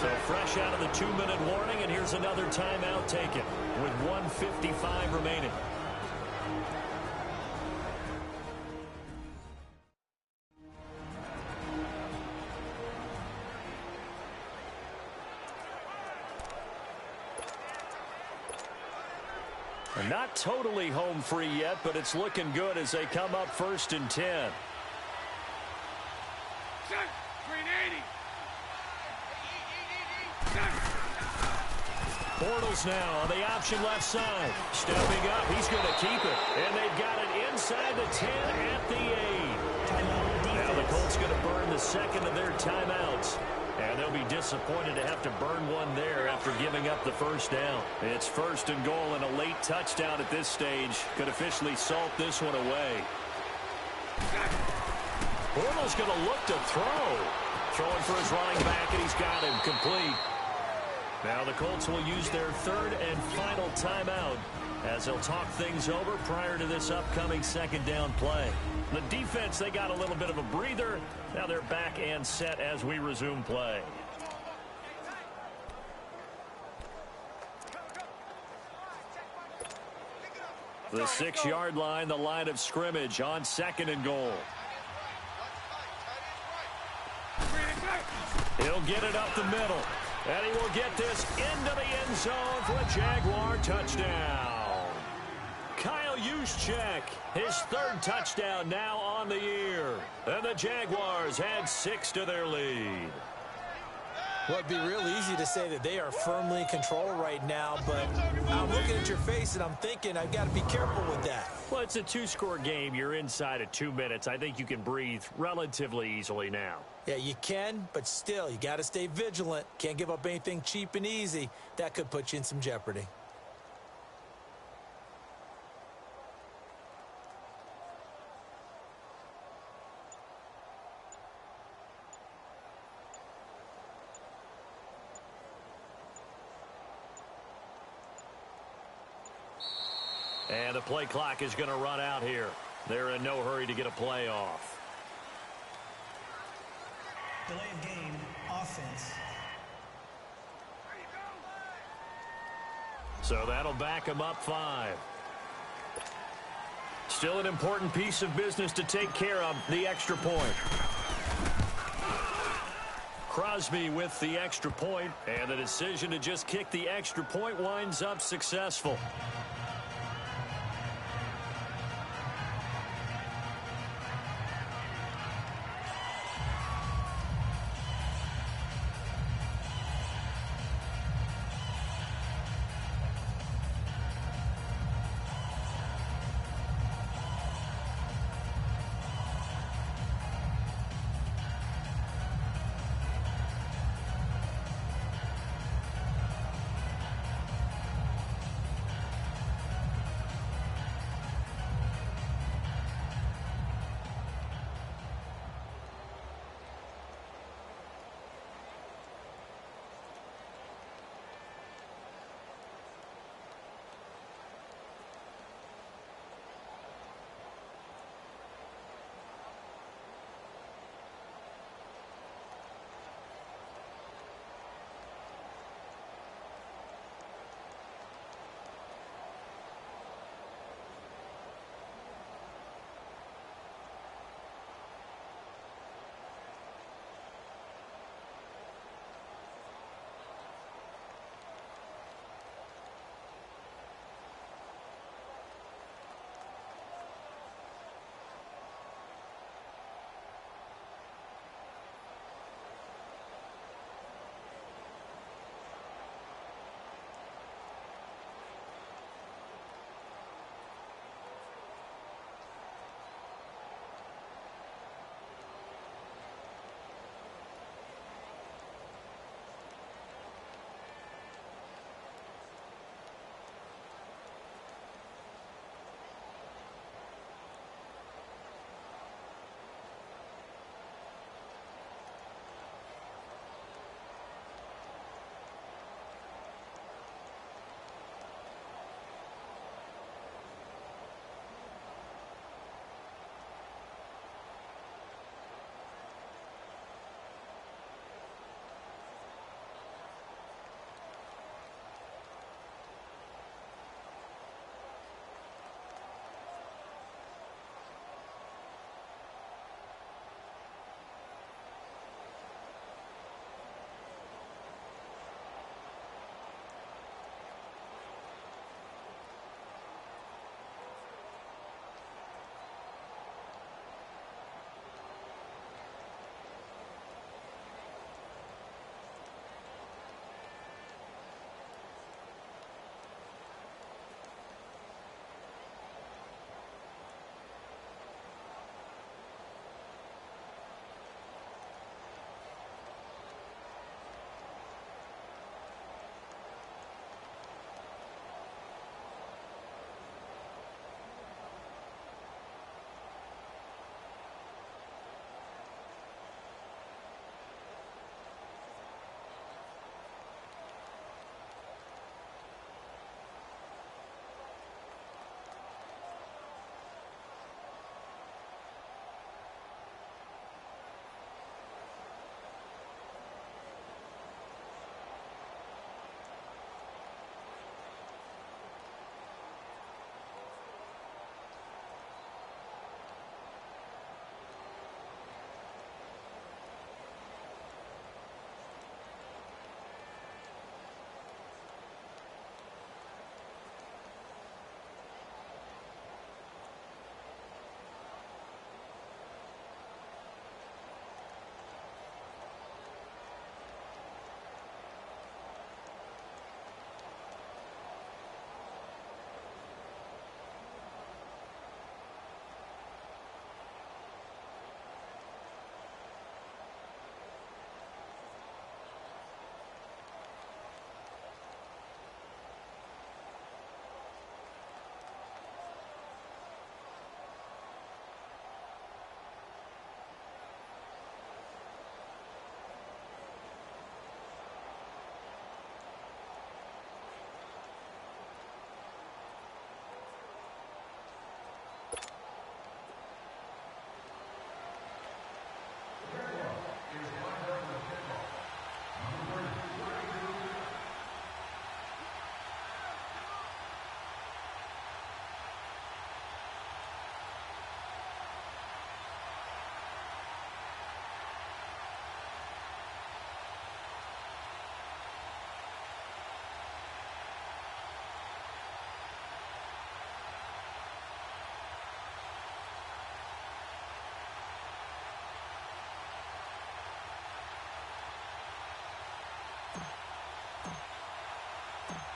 So fresh out of the 2-minute warning, and here's another timeout taken with 1:55 remaining. Not totally home free yet, but it's looking good as they come up 1st and 10. Bortles now on the option left side. Stepping up, he's going to keep it. And they've got it inside the 10 at the 8. Now the Colts going to burn the second of their timeouts. And they'll be disappointed to have to burn one there after giving up the first down. It's 1st and goal, and a late touchdown at this stage could officially salt this one away. Bortles going to look to throw. Throwing for his running back, and he's got him complete. Now the Colts will use their 3rd and final timeout as they'll talk things over prior to this upcoming 2nd down play. The defense, they got a little bit of a breather. Now they're back and set as we resume play. The 6-yard line, the line of scrimmage on 2nd and goal. He'll get it up the middle. And he will get this into the end zone for a Jaguar touchdown. Kyle Juszczyk, his 3rd touchdown now on the year. And the Jaguars add 6 to their lead. Well, it'd be real easy to say that they are firmly in control right now, but I'm looking at your face and I'm thinking I've got to be careful with that. Well, it's a 2-score game. You're inside of 2 minutes. I think you can breathe relatively easily now. Yeah, you can, but still, you got to stay vigilant. Can't give up anything cheap and easy. That could put you in some jeopardy. And the play clock is going to run out here. They're in no hurry to get a play off. Delay of game, offense. So that'll back them up 5. Still an important piece of business to take care of, the extra point. Crosby with the extra point, and the decision to just kick the extra point winds up successful.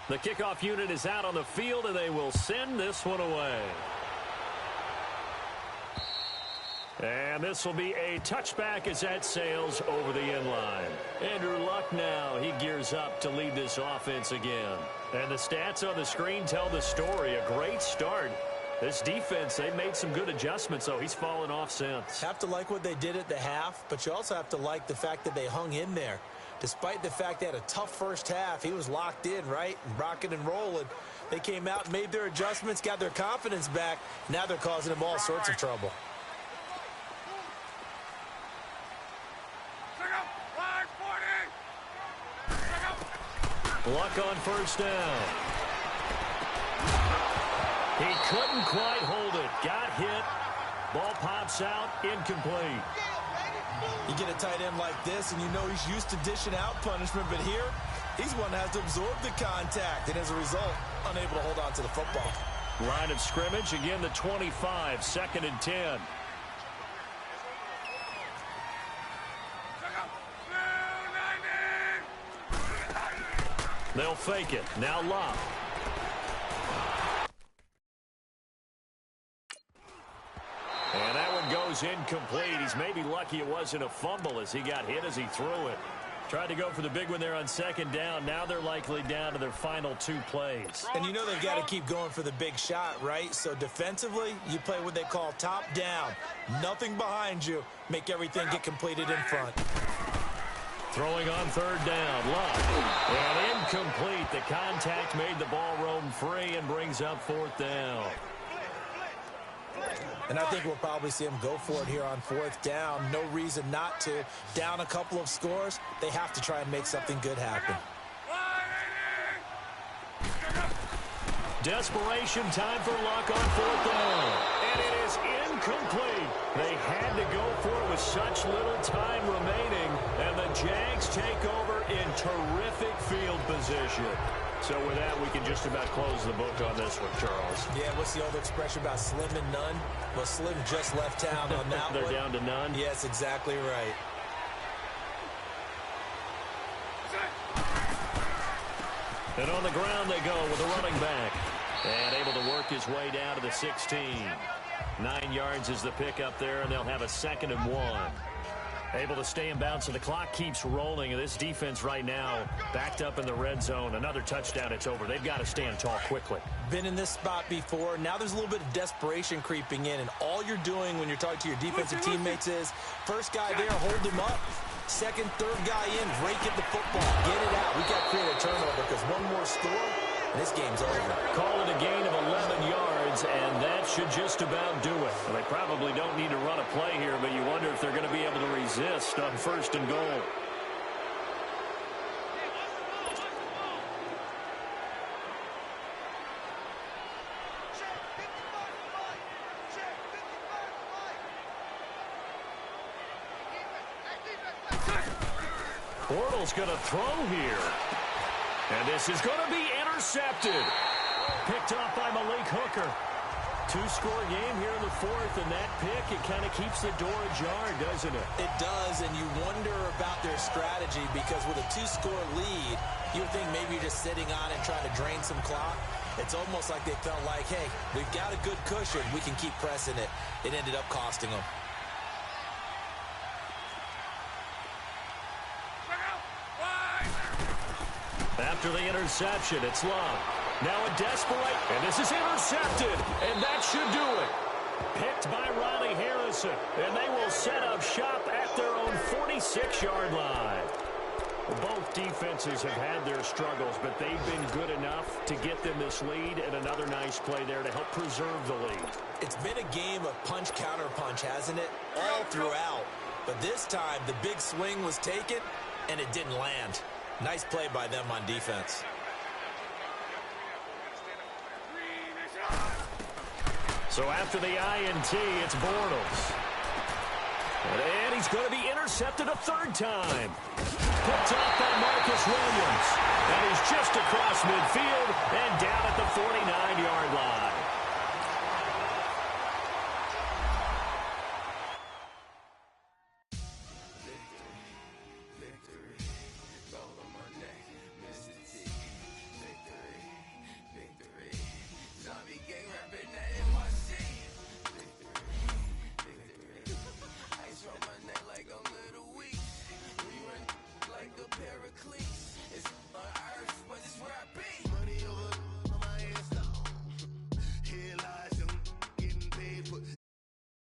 The kickoff unit is out on the field, and they will send this one away. And this will be a touchback as that sails over the end line. Andrew Luck now, he gears up to lead this offense again. And the stats on the screen tell the story. A great start. This defense, they've made some good adjustments, so he's fallen off since. Have to like what they did at the half, but you also have to like the fact that they hung in there. Despite the fact they had a tough first half, he was locked in, right? Rocking and rolling. They came out, made their adjustments, got their confidence back. Now they're causing him all sorts of trouble. Luck on first down. He couldn't quite hold it. Got hit. Ball pops out. Incomplete. You get a tight end like this, and you know he's used to dishing out punishment, but here, he's one that has to absorb the contact, and as a result, unable to hold on to the football. Line of scrimmage, again the 25, 2nd and 10. They'll fake it. Now Love. And that one goes incomplete. He's maybe lucky it wasn't a fumble as he got hit as he threw it. Tried to go for the big one there on 2nd down. Now they're likely down to their final 2 plays. And you know they've got to keep going for the big shot, right? So defensively, you play what they call top down. Nothing behind you. Make everything get completed in front. Throwing on 3rd down, Luck. And incomplete. The contact made the ball roam free and brings up 4th down. And I think we'll probably see him go for it here on 4th down. No reason not to. Down a couple of scores, they have to try and make something good happen. Desperation time for Luck on 4th down. And it is incomplete. They had to go for it with such little time remaining. And the Jags take over in terrific field position. So with that, we can just about close the book on this one, Charles. Yeah, what's the old expression about slim and none? Well, Slim just left town on that They're one. down to none? Yes, exactly right. And on the ground they go with a running back. And able to work his way down to the 16. 9 yards is the pickup there, and they'll have a 2nd and 1. Able to stay in bounds, so the clock keeps rolling. And this defense right now backed up in the red zone. Another touchdown, it's over. They've got to stand tall quickly. Been in this spot before. Now there's a little bit of desperation creeping in. And all you're doing when you're talking to your defensive teammates is, first guy there, hold him up. Second, third guy in, rake at the football. Get it out. We've got to create a turnover because one more score, and this game's over. Call it a gain of 11 yards, and that should just about do it. Well, they probably don't need to run a play here, but you wonder if they're going to be able to resist on 1st and goal. Bortles going to throw here. And this is going to be intercepted. Picked off by Malik Hooker. 2-score game here in the 4th, and that pick, it kind of keeps the door ajar, doesn't it? It does, and you wonder about their strategy because with a 2-score lead, you would think maybe you're just sitting on it trying to drain some clock. It's almost like they felt like, hey, we've got a good cushion. We can keep pressing it. It ended up costing them. After the interception, it's Love. Now a desperate, and this is intercepted, and that should do it. Picked by Riley Harrison, and they will set up shop at their own 46-yard line. Both defenses have had their struggles, but they've been good enough to get them this lead, and another nice play there to help preserve the lead. It's been a game of punch-counter-punch, hasn't it? All throughout. But this time, the big swing was taken, and it didn't land. Nice play by them on defense. So after the INT, it's Bortles. And he's going to be intercepted a 3rd time. Picked off by Marcus Williams. And he's just across midfield and down at the 49-yard line.